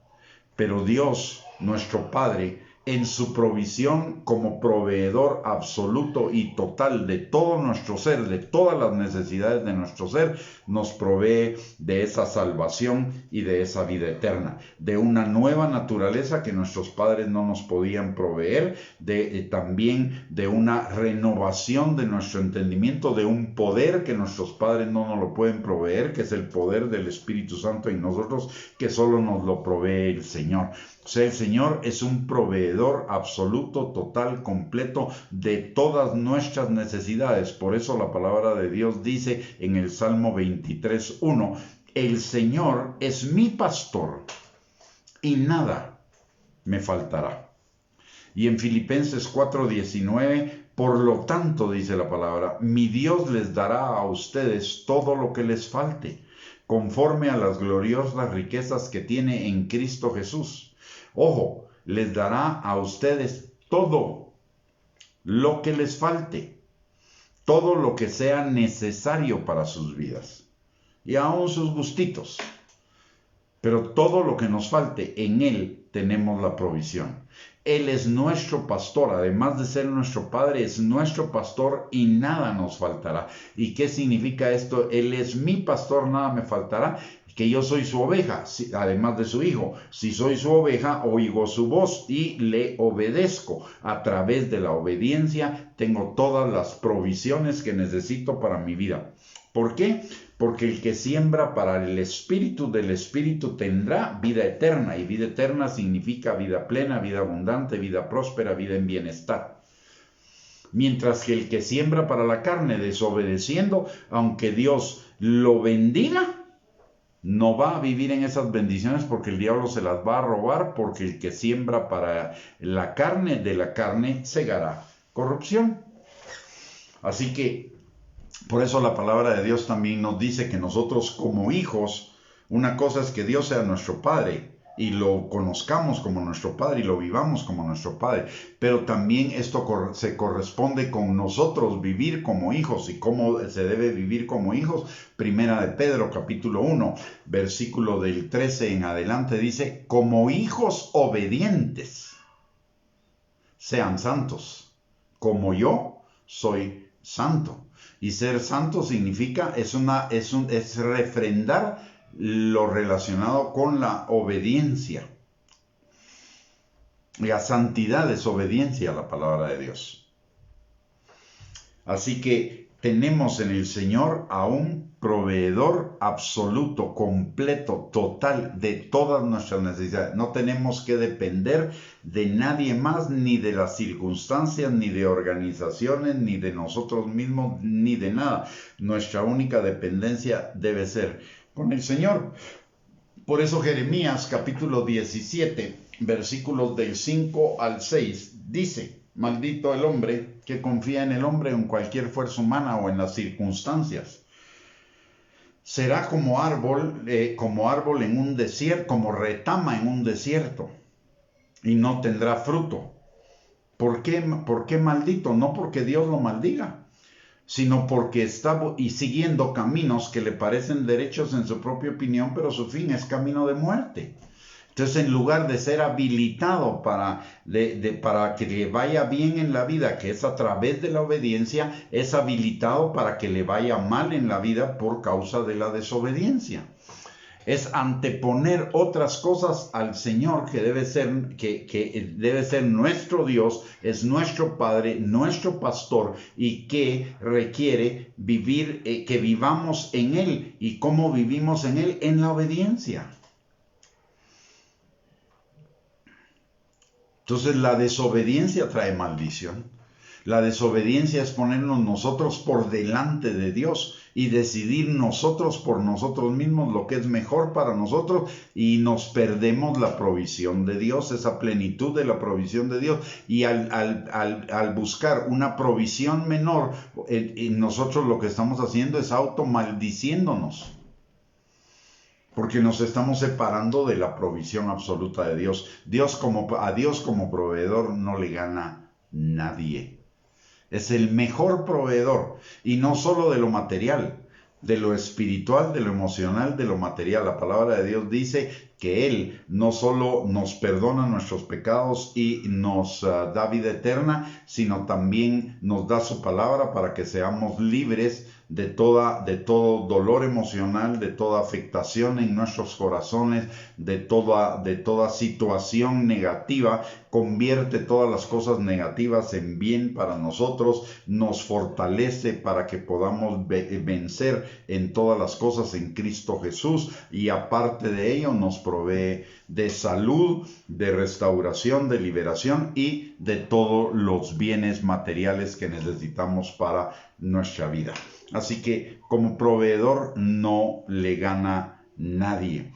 Pero Dios, nuestro Padre, en su provisión como proveedor absoluto y total de todo nuestro ser, de todas las necesidades de nuestro ser, nos provee de esa salvación y de esa vida eterna, de una nueva naturaleza que nuestros padres no nos podían proveer, también de una renovación de nuestro entendimiento, de un poder que nuestros padres no nos lo pueden proveer, que es el poder del Espíritu Santo en nosotros, que solo nos lo provee el Señor. O sea, el Señor es un proveedor absoluto, total, completo de todas nuestras necesidades. Por eso la palabra de Dios dice en el Salmo 23:1, el Señor es mi pastor y nada me faltará. Y en Filipenses 4:19, por lo tanto, dice la palabra, mi Dios les dará a ustedes todo lo que les falte, conforme a las gloriosas riquezas que tiene en Cristo Jesús. Ojo, les dará a ustedes todo lo que les falte, todo lo que sea necesario para sus vidas, y aún sus gustitos. Pero todo lo que nos falte, en Él tenemos la provisión. Él es nuestro pastor, además de ser nuestro Padre, es nuestro pastor y nada nos faltará. ¿Y qué significa esto? Él es mi pastor, nada me faltará, que yo soy su oveja, además de su hijo. Si soy su oveja, oigo su voz y le obedezco. A través de la obediencia tengo todas las provisiones que necesito para mi vida. ¿Por qué? Porque el que siembra para el espíritu del espíritu tendrá vida eterna, y vida eterna significa vida plena, vida abundante, vida próspera, vida en bienestar. Mientras que el que siembra para la carne, desobedeciendo, aunque Dios lo bendiga, no va a vivir en esas bendiciones, porque el diablo se las va a robar, porque el que siembra para la carne, de la carne segará corrupción. Así que por eso la palabra de Dios también nos dice que nosotros como hijos, una cosa es que Dios sea nuestro Padre y lo conozcamos como nuestro Padre y lo vivamos como nuestro Padre, pero también esto se corresponde con nosotros vivir como hijos. ¿Y cómo se debe vivir como hijos? Primera de Pedro, capítulo 1, versículo del 13 en adelante, dice, como hijos obedientes, sean santos, como yo soy santo. Y ser santo significa, es refrendar lo relacionado con la obediencia. La santidad es obediencia a la palabra de Dios. Así que tenemos en el Señor a un proveedor absoluto, completo, total de todas nuestras necesidades. No tenemos que depender de nadie más, ni de las circunstancias, ni de organizaciones, ni de nosotros mismos, ni de nada. Nuestra única dependencia debe ser con el Señor. Por eso Jeremías capítulo 17, versículos del 5 al 6, dice: maldito el hombre que confía en el hombre, en cualquier fuerza humana o en las circunstancias. Será como árbol en un desierto, como retama en un desierto, y no tendrá fruto. ¿Por qué maldito? No porque Dios lo maldiga, sino porque está siguiendo caminos que le parecen derechos en su propia opinión, pero su fin es camino de muerte. Entonces, en lugar de ser habilitado para que le vaya bien en la vida, que es a través de la obediencia, es habilitado para que le vaya mal en la vida por causa de la desobediencia. Es anteponer otras cosas al Señor, que debe ser nuestro Dios, es nuestro Padre, nuestro pastor, y que requiere vivir, que vivamos en Él. ¿Y cómo vivimos en Él? En la obediencia. Entonces la desobediencia trae maldición. La desobediencia es ponernos nosotros por delante de Dios y decidir nosotros por nosotros mismos lo que es mejor para nosotros, y nos perdemos la provisión de Dios, esa plenitud de la provisión de Dios. Y al buscar una provisión menor, nosotros lo que estamos haciendo es automaldiciéndonos, porque nos estamos separando de la provisión absoluta de Dios. A Dios como proveedor no le gana nadie. Es el mejor proveedor, y no solo de lo material, de lo espiritual, de lo emocional, de lo material. La palabra de Dios dice que Él no solo nos perdona nuestros pecados y nos da vida eterna, sino también nos da su palabra para que seamos libres de todo dolor emocional, de toda afectación en nuestros corazones, de toda situación negativa. Convierte todas las cosas negativas en bien para nosotros, nos fortalece para que podamos vencer en todas las cosas en Cristo Jesús, y aparte de ello nos provee de salud, de restauración, de liberación y de todos los bienes materiales que necesitamos para nuestra vida. Así que como proveedor no le gana nadie.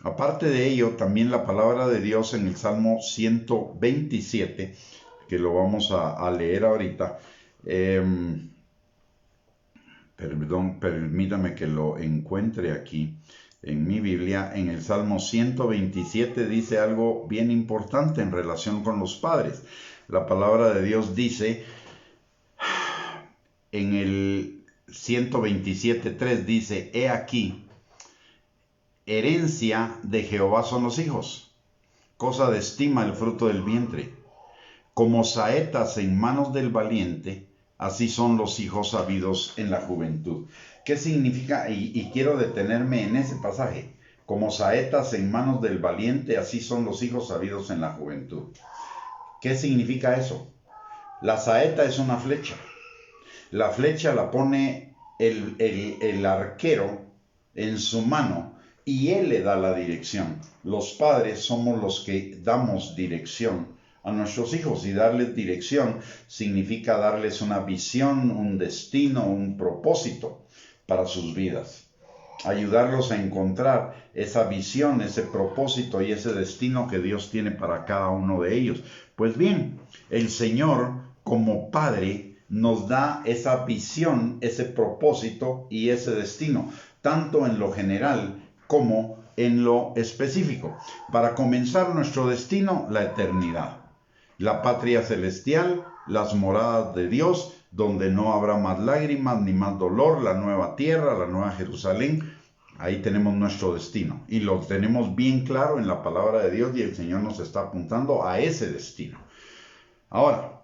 Aparte de ello, también la palabra de Dios en el Salmo 127, que lo vamos a leer ahorita, permítame que lo encuentre aquí en mi Biblia. En el Salmo 127 dice algo bien importante en relación con los padres. La palabra de Dios dice, en el 127:3 dice, he aquí, herencia de Jehová son los hijos, cosa de estima el fruto del vientre. Como saetas en manos del valiente, así son los hijos habidos en la juventud. ¿Qué significa? Y quiero detenerme en ese pasaje. Como saetas en manos del valiente, así son los hijos habidos en la juventud. ¿Qué significa eso? La saeta es una flecha. La flecha la pone el arquero en su mano y él le da la dirección. Los padres somos los que damos dirección a nuestros hijos, y darles dirección significa darles una visión, un destino, un propósito para sus vidas. Ayudarlos a encontrar esa visión, ese propósito y ese destino que Dios tiene para cada uno de ellos. Pues bien, el Señor como Padre nos da esa visión, ese propósito y ese destino, tanto en lo general como en lo específico. Para comenzar, nuestro destino, la eternidad, la patria celestial, las moradas de Dios, donde no habrá más lágrimas ni más dolor, la nueva tierra, la nueva Jerusalén. Ahí tenemos nuestro destino y lo tenemos bien claro en la palabra de Dios, y el Señor nos está apuntando a ese destino. Ahora,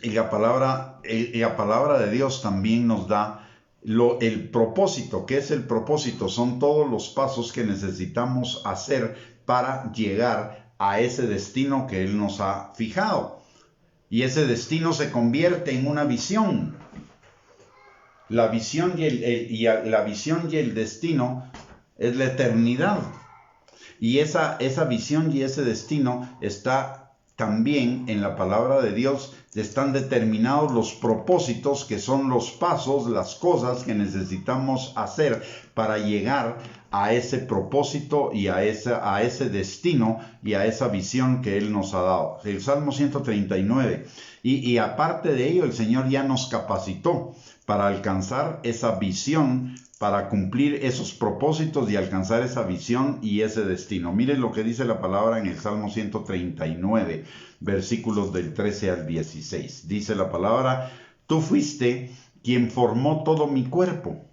la palabra de Dios también nos da el propósito. ¿Qué es el propósito? Son todos los pasos que necesitamos hacer para llegar a ese destino que Él nos ha fijado. Y ese destino se convierte en una visión. La visión y el destino es la eternidad. Y esa visión y ese destino está también en la palabra de Dios. Están determinados los propósitos, que son los pasos, las cosas que necesitamos hacer para llegar a ese propósito y a ese destino y a esa visión que Él nos ha dado. El Salmo 139. Y aparte de ello, el Señor ya nos capacitó para alcanzar esa visión, para cumplir esos propósitos y alcanzar esa visión y ese destino. Miren lo que dice la palabra en el Salmo 139, versículos del 13 al 16. Dice la palabra: tú fuiste quien formó todo mi cuerpo.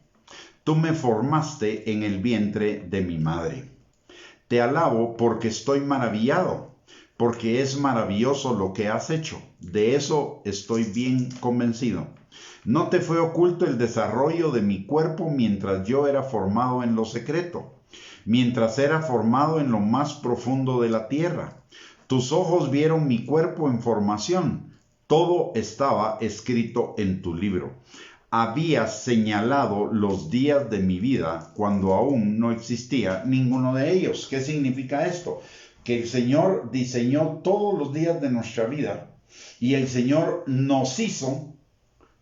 Tú me formaste en el vientre de mi madre. Te alabo porque estoy maravillado, porque es maravilloso lo que has hecho. De eso estoy bien convencido. No te fue oculto el desarrollo de mi cuerpo mientras yo era formado en lo secreto, mientras era formado en lo más profundo de la tierra. Tus ojos vieron mi cuerpo en formación. Todo estaba escrito en tu libro. Habías señalado los días de mi vida cuando aún no existía ninguno de ellos. ¿Qué significa esto? Que el Señor diseñó todos los días de nuestra vida y el Señor nos hizo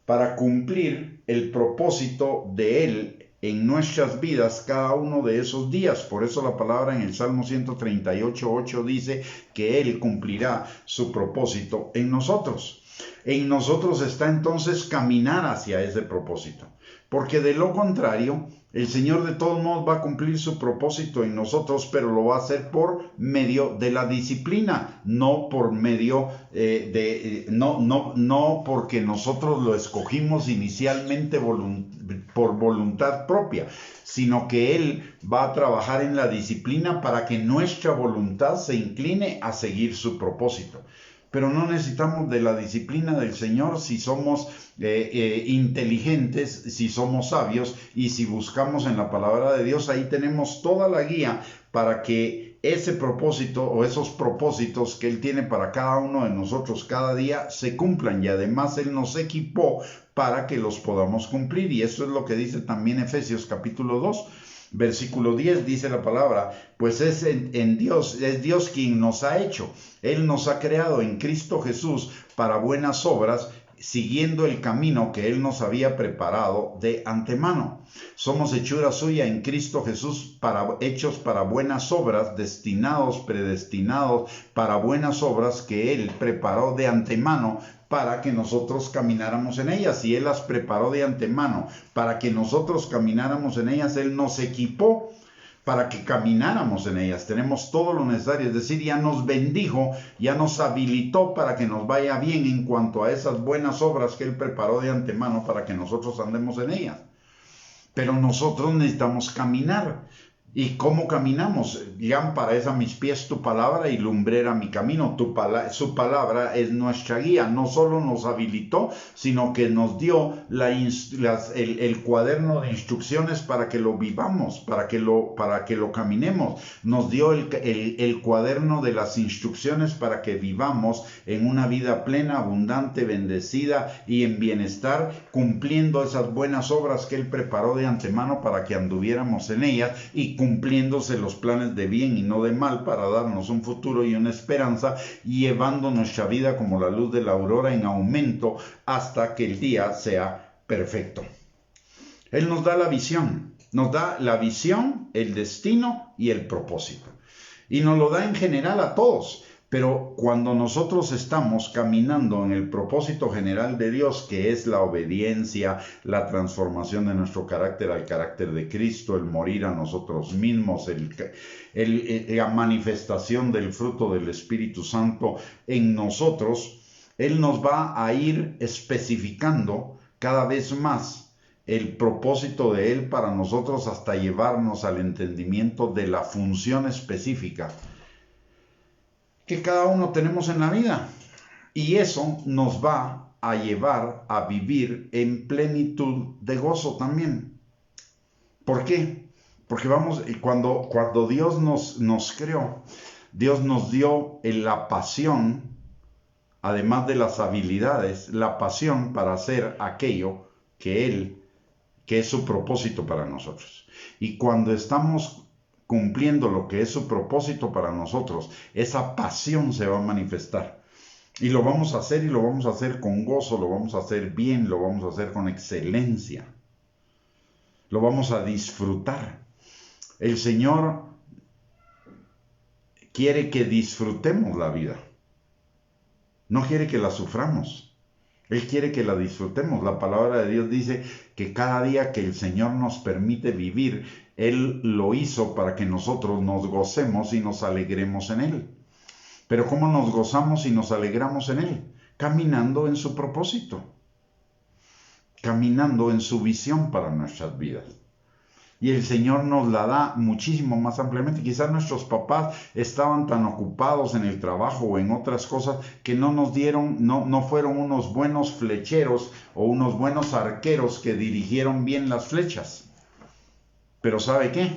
para cumplir el propósito de Él en nuestras vidas cada uno de esos días. Por eso la palabra en el Salmo 138:8 dice que Él cumplirá su propósito en nosotros. En nosotros está entonces caminar hacia ese propósito, porque de lo contrario, el Señor de todos modos va a cumplir su propósito en nosotros, pero lo va a hacer por medio de la disciplina, no por medio no porque nosotros lo escogimos inicialmente por voluntad propia, sino que Él va a trabajar en la disciplina para que nuestra voluntad se incline a seguir su propósito. Pero no necesitamos de la disciplina del Señor si somos inteligentes, si somos sabios y si buscamos en la palabra de Dios. Ahí tenemos toda la guía para que ese propósito o esos propósitos que Él tiene para cada uno de nosotros cada día se cumplan, y además Él nos equipó para que los podamos cumplir. Y eso es lo que dice también Efesios capítulo 2. Versículo 10 dice la palabra: pues es Dios quien nos ha hecho. Él nos ha creado en Cristo Jesús para buenas obras, siguiendo el camino que Él nos había preparado de antemano. Somos hechura suya en Cristo Jesús, hechos para buenas obras, predestinados para buenas obras que Él preparó de antemano para que nosotros camináramos en ellas. Y Él las preparó de antemano para que nosotros camináramos en ellas. Él nos equipó para que camináramos en ellas. Tenemos todo lo necesario, es decir, ya nos bendijo, ya nos habilitó para que nos vaya bien en cuanto a esas buenas obras que Él preparó de antemano para que nosotros andemos en ellas. Pero nosotros necesitamos caminar. ¿Y cómo caminamos? Lámpara es a mis pies tu palabra y lumbrera mi camino. Su palabra es nuestra guía. No solo nos habilitó, sino que nos dio el cuaderno de instrucciones para que lo vivamos, para que lo caminemos. Nos dio el cuaderno de las instrucciones para que vivamos en una vida plena, abundante, bendecida y en bienestar, cumpliendo esas buenas obras que Él preparó de antemano para que anduviéramos en ellas y cumpliéndose los planes de bien y no de mal para darnos un futuro y una esperanza, llevando nuestra vida como la luz de la aurora en aumento hasta que el día sea perfecto. Él nos da la visión, el destino y el propósito. Y nos lo da en general a todos. Pero cuando nosotros estamos caminando en el propósito general de Dios, que es la obediencia, la transformación de nuestro carácter al carácter de Cristo, el morir a nosotros mismos, la manifestación del fruto del Espíritu Santo en nosotros, Él nos va a ir especificando cada vez más el propósito de Él para nosotros hasta llevarnos al entendimiento de la función específica que cada uno tenemos en la vida. Y eso nos va a llevar a vivir en plenitud de gozo también. ¿Por qué? Porque cuando Dios nos creó, Dios nos dio la pasión, además de las habilidades, la pasión para hacer aquello que es su propósito para nosotros. Y cuando estamos cumpliendo lo que es su propósito para nosotros, esa pasión se va a manifestar. Y lo vamos a hacer, y lo vamos a hacer con gozo, lo vamos a hacer bien, lo vamos a hacer con excelencia. Lo vamos a disfrutar. El Señor quiere que disfrutemos la vida. No quiere que la suframos. Él quiere que la disfrutemos. La palabra de Dios dice que cada día que el Señor nos permite vivir, Él lo hizo para que nosotros nos gocemos y nos alegremos en Él. Pero ¿cómo nos gozamos y nos alegramos en Él? Caminando en su propósito. Caminando en su visión para nuestras vidas. Y el Señor nos la da muchísimo más ampliamente. Quizás nuestros papás estaban tan ocupados en el trabajo o en otras cosas que no fueron unos buenos flecheros o unos buenos arqueros que dirigieron bien las flechas. Pero ¿sabe qué?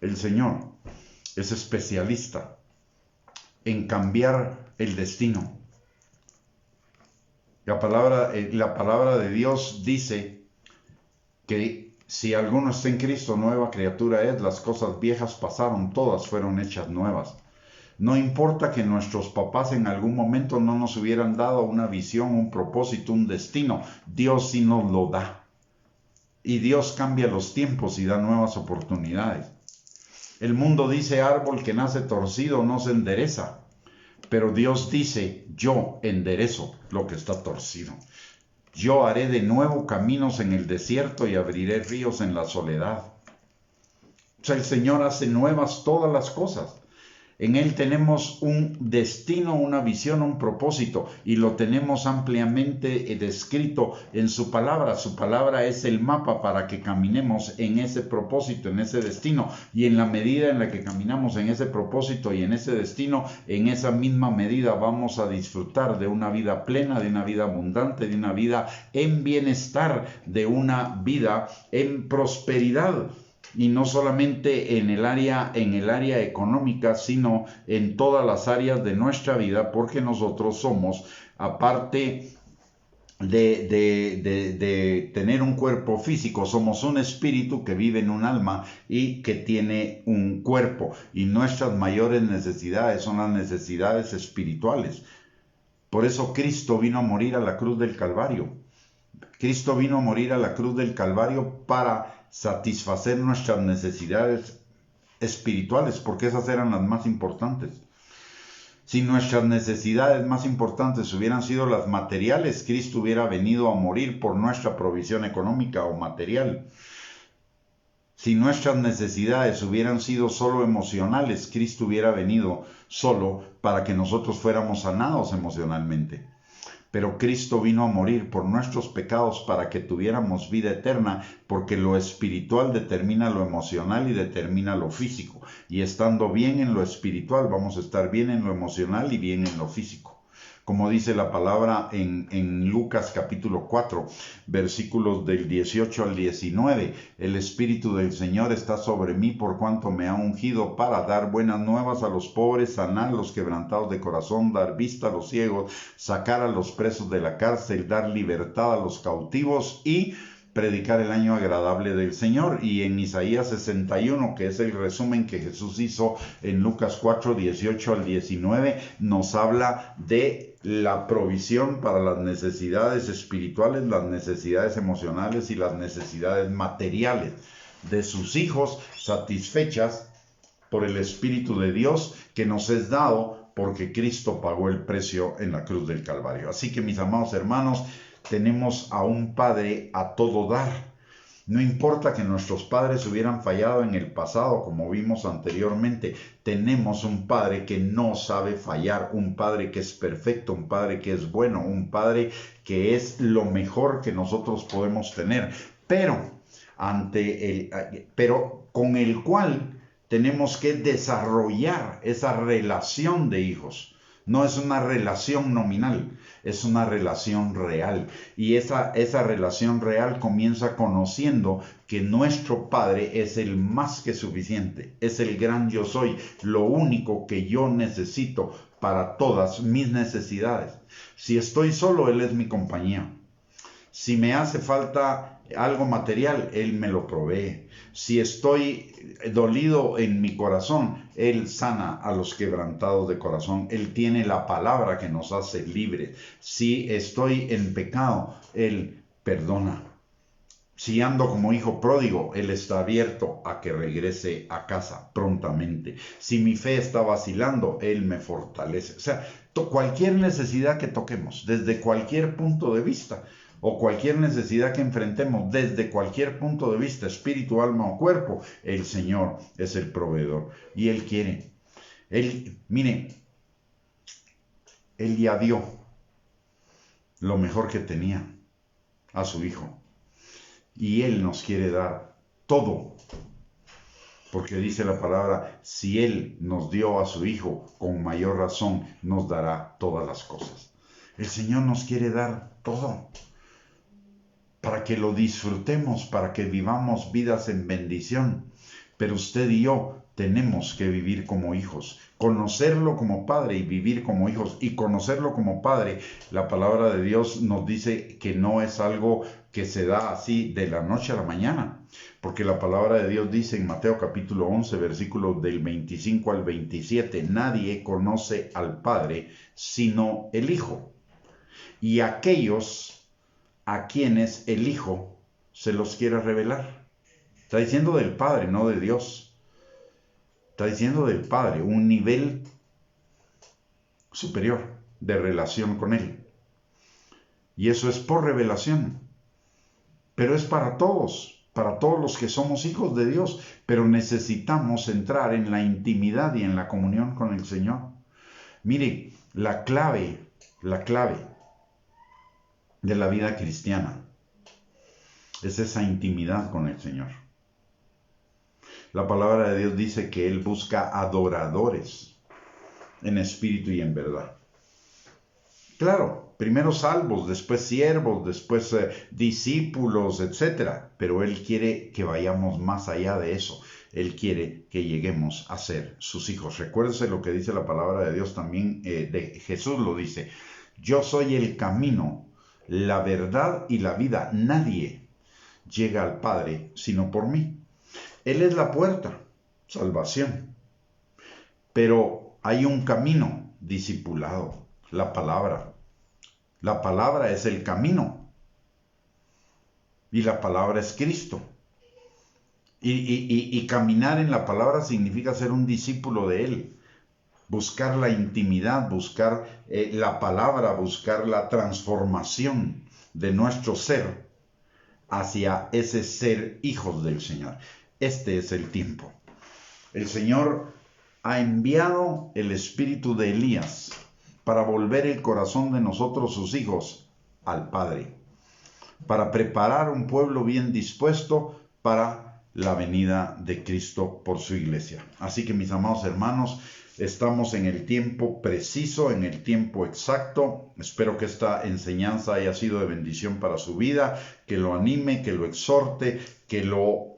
El Señor es especialista en cambiar el destino. La palabra de Dios dice que si alguno está en Cristo, nueva criatura es, las cosas viejas pasaron, todas fueron hechas nuevas. No importa que nuestros papás en algún momento no nos hubieran dado una visión, un propósito, un destino, Dios sí nos lo da. Y Dios cambia los tiempos y da nuevas oportunidades. El mundo dice árbol que nace torcido no se endereza. Pero Dios dice, yo enderezo lo que está torcido. Yo haré de nuevo caminos en el desierto y abriré ríos en la soledad. O sea, el Señor hace nuevas todas las cosas. En Él tenemos un destino, una visión, un propósito, y lo tenemos ampliamente descrito en su palabra. Su palabra es el mapa para que caminemos en ese propósito, en ese destino, y en la medida en la que caminamos en ese propósito y en ese destino, en esa misma medida vamos a disfrutar de una vida plena, de una vida abundante, de una vida en bienestar, de una vida en prosperidad. Y no solamente en el área económica, sino en todas las áreas de nuestra vida, porque nosotros somos, aparte de tener un cuerpo físico, somos un espíritu que vive en un alma y que tiene un cuerpo. Y nuestras mayores necesidades son las necesidades espirituales. Por eso Cristo vino a morir a la cruz del Calvario. Cristo vino a morir a la cruz del Calvario para satisfacer nuestras necesidades espirituales, porque esas eran las más importantes. Si nuestras necesidades más importantes hubieran sido las materiales, Cristo hubiera venido a morir por nuestra provisión económica o material. Si nuestras necesidades hubieran sido solo emocionales, Cristo hubiera venido solo para que nosotros fuéramos sanados emocionalmente. Pero Cristo vino a morir por nuestros pecados para que tuviéramos vida eterna, porque lo espiritual determina lo emocional y determina lo físico. Y estando bien en lo espiritual, vamos a estar bien en lo emocional y bien en lo físico. Como dice la palabra en Lucas capítulo 4, versículos del 18 al 19, el Espíritu del Señor está sobre mí por cuanto me ha ungido para dar buenas nuevas a los pobres, sanar a los quebrantados de corazón, dar vista a los ciegos, sacar a los presos de la cárcel, dar libertad a los cautivos y predicar el año agradable del Señor. Y en Isaías 61, que es el resumen que Jesús hizo en Lucas 4, 18 al 19, nos habla de la provisión para las necesidades espirituales, las necesidades emocionales y las necesidades materiales de sus hijos, satisfechas por el Espíritu de Dios que nos es dado porque Cristo pagó el precio en la cruz del Calvario. Así que, mis amados hermanos, tenemos a un Padre a todo dar. No importa que nuestros padres hubieran fallado en el pasado, como vimos anteriormente, tenemos un Padre que no sabe fallar, un Padre que es perfecto, un Padre que es bueno, un Padre que es lo mejor que nosotros podemos tener, pero con el cual tenemos que desarrollar esa relación de hijos. No es una relación nominal, es una relación real. Y esa relación real comienza conociendo que nuestro Padre es el más que suficiente, es el gran yo soy, lo único que yo necesito para todas mis necesidades. Si estoy solo, Él es mi compañía. Si me hace falta algo material, Él me lo provee. Si estoy dolido en mi corazón, Él sana a los quebrantados de corazón. Él tiene la palabra que nos hace libres. Si estoy en pecado, Él perdona. Si ando como hijo pródigo, Él está abierto a que regrese a casa prontamente. Si mi fe está vacilando, Él me fortalece. O sea, cualquier necesidad que toquemos, desde cualquier punto de vista, o cualquier necesidad que enfrentemos desde cualquier punto de vista, espíritu, alma o cuerpo, el Señor es el proveedor y Él quiere. Mire, Él ya dio lo mejor que tenía a su Hijo y Él nos quiere dar todo, porque dice la palabra, si Él nos dio a su Hijo, con mayor razón nos dará todas las cosas. El Señor nos quiere dar todo, para que lo disfrutemos, para que vivamos vidas en bendición. Pero usted y yo tenemos que vivir como hijos, conocerlo como Padre y vivir como hijos. Y conocerlo como Padre, la palabra de Dios nos dice que no es algo que se da así de la noche a la mañana. Porque la palabra de Dios dice en Mateo capítulo 11, versículos del 25 al 27, nadie conoce al Padre sino el Hijo. Y aquellos a quienes el Hijo se los quiera revelar. Está diciendo del Padre, no de Dios. Está diciendo del Padre, un nivel superior de relación con Él. Y eso es por revelación. Pero es para todos los que somos hijos de Dios. Pero necesitamos entrar en la intimidad y en la comunión con el Señor. Mire, la clave de la vida cristiana es esa intimidad con el Señor. La palabra de Dios dice que Él busca adoradores en espíritu y en verdad. Claro, primero salvos, después siervos, después discípulos, etc. Pero Él quiere que vayamos más allá de eso. Él quiere que lleguemos a ser sus hijos. Recuérdese lo que dice la palabra de Dios también, de Jesús lo dice. Yo soy el camino, la verdad y la vida. Nadie llega al Padre sino por mí. Él es la puerta, salvación. Pero hay un camino discipulado, la palabra. La palabra es el camino. Y la palabra es Cristo. Y caminar en la palabra significa ser un discípulo de Él. Buscar la intimidad, buscar la palabra, buscar la transformación de nuestro ser hacia ese ser hijos del Señor. Este es el tiempo. El Señor ha enviado el espíritu de Elías para volver el corazón de nosotros, sus hijos, al Padre, para preparar un pueblo bien dispuesto para la venida de Cristo por su iglesia. Así que, mis amados hermanos, estamos en el tiempo preciso, en el tiempo exacto. Espero que esta enseñanza haya sido de bendición para su vida, que lo anime, que lo exhorte, que lo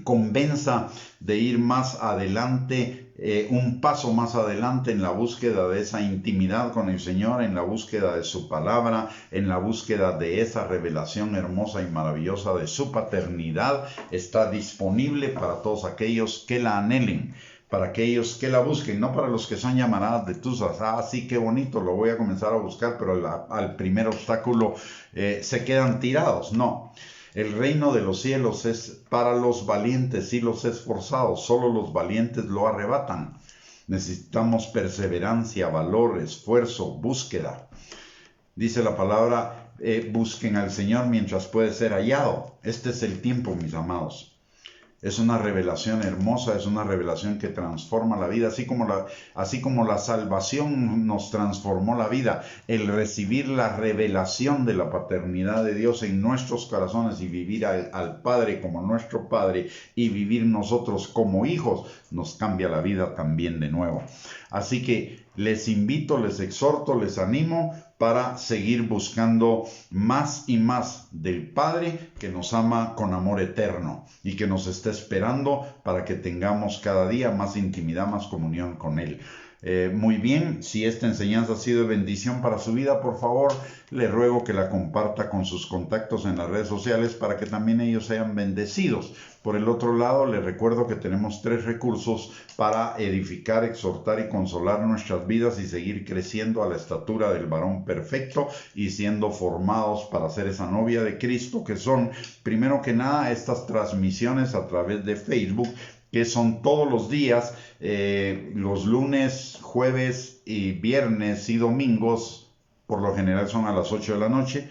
convenza de ir más adelante, un paso más adelante en la búsqueda de esa intimidad con el Señor, en la búsqueda de su palabra, en la búsqueda de esa revelación hermosa y maravillosa de su paternidad. Está disponible para todos aquellos que la anhelen, para aquellos que la busquen, no para los que son llamaradas de tusas. Sí, qué bonito, lo voy a comenzar a buscar, pero al primer obstáculo se quedan tirados. No. El reino de los cielos es para los valientes y los esforzados. Solo los valientes lo arrebatan. Necesitamos perseverancia, valor, esfuerzo, búsqueda. Dice la palabra, busquen al Señor mientras puede ser hallado. Este es el tiempo, mis amados. Es una revelación hermosa, es una revelación que transforma la vida, así como la salvación nos transformó la vida. El recibir la revelación de la paternidad de Dios en nuestros corazones y vivir al Padre como nuestro Padre y vivir nosotros como hijos, nos cambia la vida también de nuevo. Así que les invito, les exhorto, les animo para seguir buscando más y más del Padre que nos ama con amor eterno y que nos está esperando para que tengamos cada día más intimidad, más comunión con Él. Muy bien, si esta enseñanza ha sido de bendición para su vida, por favor, le ruego que la comparta con sus contactos en las redes sociales para que también ellos sean bendecidos. Por el otro lado, les recuerdo que tenemos 3 recursos para edificar, exhortar y consolar nuestras vidas y seguir creciendo a la estatura del varón perfecto y siendo formados para ser esa novia de Cristo, que son, primero que nada, estas transmisiones a través de Facebook, que son todos los días, los lunes, jueves y viernes y domingos, por lo general son a las 8 de la noche,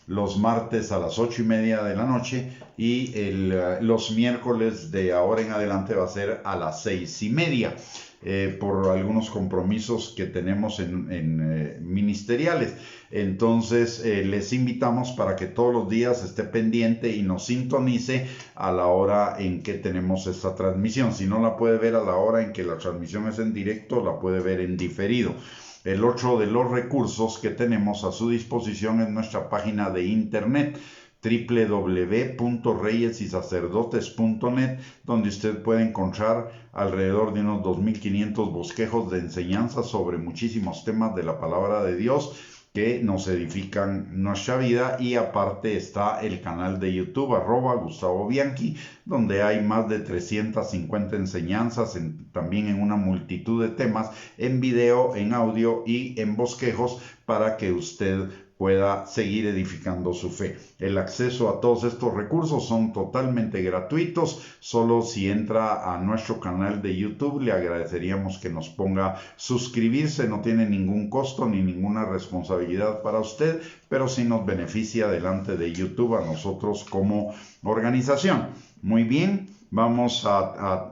los martes a las 8:30 de la noche y los miércoles de ahora en adelante va a ser a las 6:30. Por algunos compromisos que tenemos en ministeriales. Entonces les invitamos para que todos los días esté pendiente y nos sintonice a la hora en que tenemos esta transmisión. Si no la puede ver a la hora en que la transmisión es en directo, la puede ver en diferido. El otro de los recursos que tenemos a su disposición es nuestra página de internet www.reyesysacerdotes.net, donde usted puede encontrar alrededor de unos 2.500 bosquejos de enseñanza sobre muchísimos temas de la palabra de Dios que nos edifican nuestra vida. Y aparte está el canal de YouTube @Gustavo Bianchi, donde hay más de 350 enseñanzas, también en una multitud de temas, en video, en audio y en bosquejos, para que usted pueda seguir edificando su fe. El acceso a todos estos recursos son totalmente gratuitos. Solo si entra a nuestro canal de YouTube, le agradeceríamos que nos ponga suscribirse. No tiene ningún costo ni ninguna responsabilidad para usted, pero sí nos beneficia delante de YouTube a nosotros como organización. Muy bien. Vamos a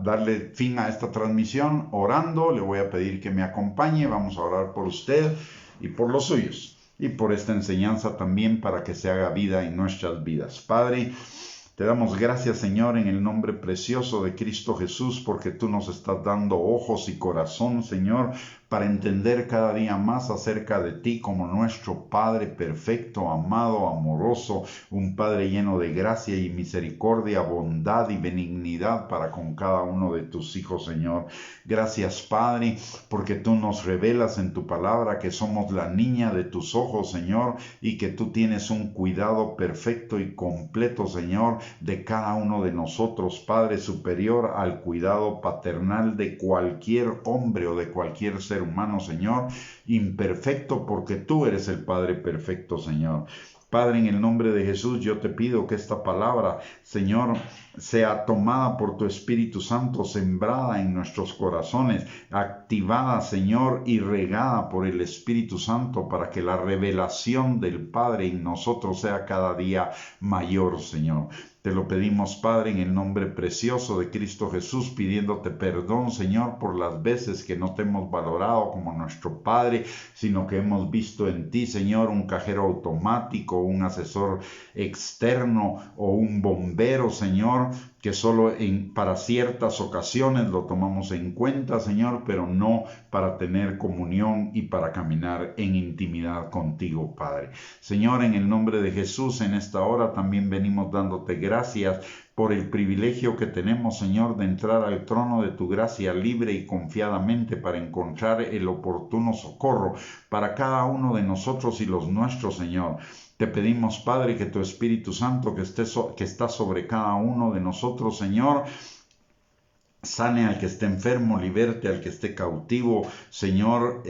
darle fin a esta transmisión orando. Le voy a pedir que me acompañe. Vamos a orar por usted y por los suyos, y por esta enseñanza también, para que se haga vida en nuestras vidas. Padre, te damos gracias, Señor, en el nombre precioso de Cristo Jesús, porque tú nos estás dando ojos y corazón, Señor, para entender cada día más acerca de ti como nuestro Padre perfecto, amado, amoroso, un Padre lleno de gracia y misericordia, bondad y benignidad para con cada uno de tus hijos, Señor. Gracias, Padre, porque tú nos revelas en tu palabra que somos la niña de tus ojos, Señor, y que tú tienes un cuidado perfecto y completo, Señor, de cada uno de nosotros, Padre, superior al cuidado paternal de cualquier hombre o de cualquier ser ser humano, Señor, imperfecto, porque tú eres el Padre perfecto, Señor. Padre, en el nombre de Jesús, yo te pido que esta palabra, Señor, sea tomada por tu Espíritu Santo, sembrada en nuestros corazones, activada, Señor, y regada por el Espíritu Santo, para que la revelación del Padre en nosotros sea cada día mayor, Señor. Te lo pedimos, Padre, en el nombre precioso de Cristo Jesús, pidiéndote perdón, Señor, por las veces que no te hemos valorado como nuestro Padre, sino que hemos visto en ti, Señor, un cajero automático, un asesor externo o un bombero, Señor, que solo para ciertas ocasiones lo tomamos en cuenta, Señor, pero no para tener comunión y para caminar en intimidad contigo, Padre. Señor, en el nombre de Jesús, en esta hora también venimos dándote gracias por el privilegio que tenemos, Señor, de entrar al trono de tu gracia libre y confiadamente para encontrar el oportuno socorro para cada uno de nosotros y los nuestros, Señor. Te pedimos, Padre, que tu Espíritu Santo que está sobre cada uno de nosotros, Señor, sane al que esté enfermo, liberte al que esté cautivo, Señor,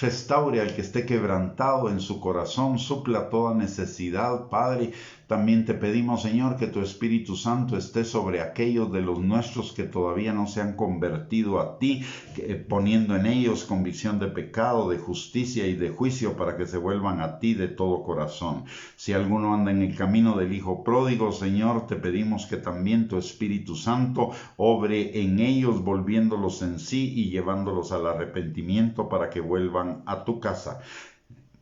restaure al que esté quebrantado en su corazón, supla toda necesidad, Padre. También te pedimos, Señor, que tu Espíritu Santo esté sobre aquellos de los nuestros que todavía no se han convertido a ti, poniendo en ellos convicción de pecado, de justicia y de juicio, para que se vuelvan a ti de todo corazón. Si alguno anda en el camino del Hijo pródigo, Señor, te pedimos que también tu Espíritu Santo obre en ellos, volviéndolos en sí y llevándolos al arrepentimiento para que vuelvan a tu casa.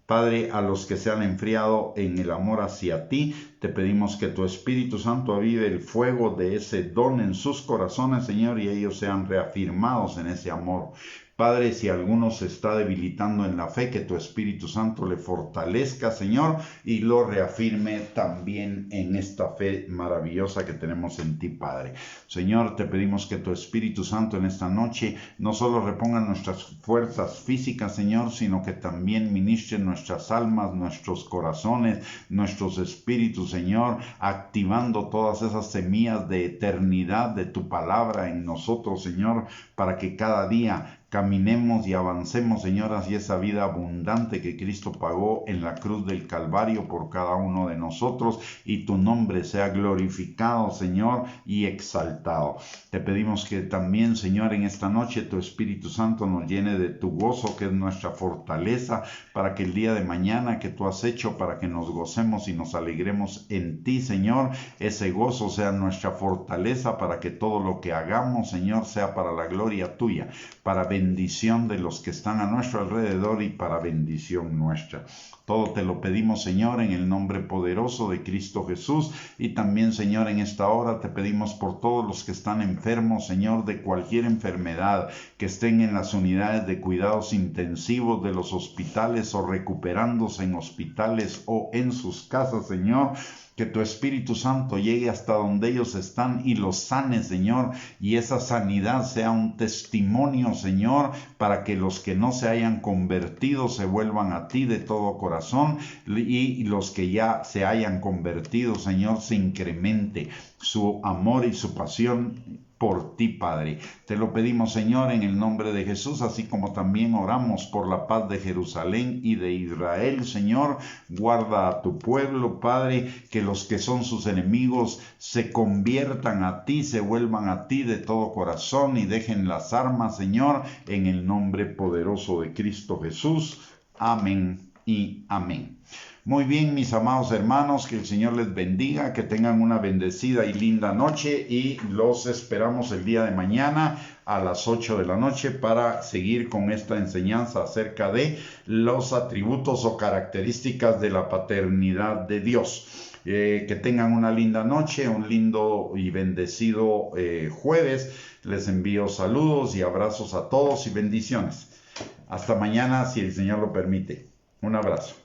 Padre, a los que se han enfriado en el amor hacia ti, te pedimos que tu Espíritu Santo avive el fuego de ese don en sus corazones, Señor, y ellos sean reafirmados en ese amor. Padre, si alguno se está debilitando en la fe, que tu Espíritu Santo le fortalezca, Señor, y lo reafirme también en esta fe maravillosa que tenemos en ti, Padre. Señor, te pedimos que tu Espíritu Santo en esta noche no solo reponga nuestras fuerzas físicas, Señor, sino que también ministre nuestras almas, nuestros corazones, nuestros espíritus, Señor, activando todas esas semillas de eternidad de tu palabra en nosotros, Señor, para que cada día caminemos y avancemos, Señor, hacia esa vida abundante que Cristo pagó en la cruz del Calvario por cada uno de nosotros, y tu nombre sea glorificado, Señor, y exaltado. Te pedimos que también, Señor, en esta noche tu Espíritu Santo nos llene de tu gozo, que es nuestra fortaleza, para que el día de mañana que tú has hecho, para que nos gocemos y nos alegremos en ti, Señor, ese gozo sea nuestra fortaleza, para que todo lo que hagamos, Señor, sea para la gloria tuya, para bendición de los que están a nuestro alrededor y para bendición nuestra. Todo te lo pedimos, Señor, en el nombre poderoso de Cristo Jesús. Y también, Señor, en esta hora te pedimos por todos los que están enfermos, Señor, de cualquier enfermedad, que estén en las unidades de cuidados intensivos de los hospitales o recuperándose en hospitales o en sus casas, Señor. Que tu Espíritu Santo llegue hasta donde ellos están y los sane, Señor, y esa sanidad sea un testimonio, Señor, para que los que no se hayan convertido se vuelvan a ti de todo corazón, y los que ya se hayan convertido, Señor, se incremente su amor y su pasión por ti, Padre. Te lo pedimos, Señor, en el nombre de Jesús, así como también oramos por la paz de Jerusalén y de Israel, Señor. Guarda a tu pueblo, Padre, que los que son sus enemigos se conviertan a ti, se vuelvan a ti de todo corazón y dejen las armas, Señor, en el nombre poderoso de Cristo Jesús. Amén y amén. Muy bien, mis amados hermanos, que el Señor les bendiga, que tengan una bendecida y linda noche, y los esperamos el día de mañana a las 8 de la noche para seguir con esta enseñanza acerca de los atributos o características de la paternidad de Dios. Que tengan una linda noche, un lindo y bendecido jueves. Les envío saludos y abrazos a todos y bendiciones. Hasta mañana, si el Señor lo permite. Un abrazo.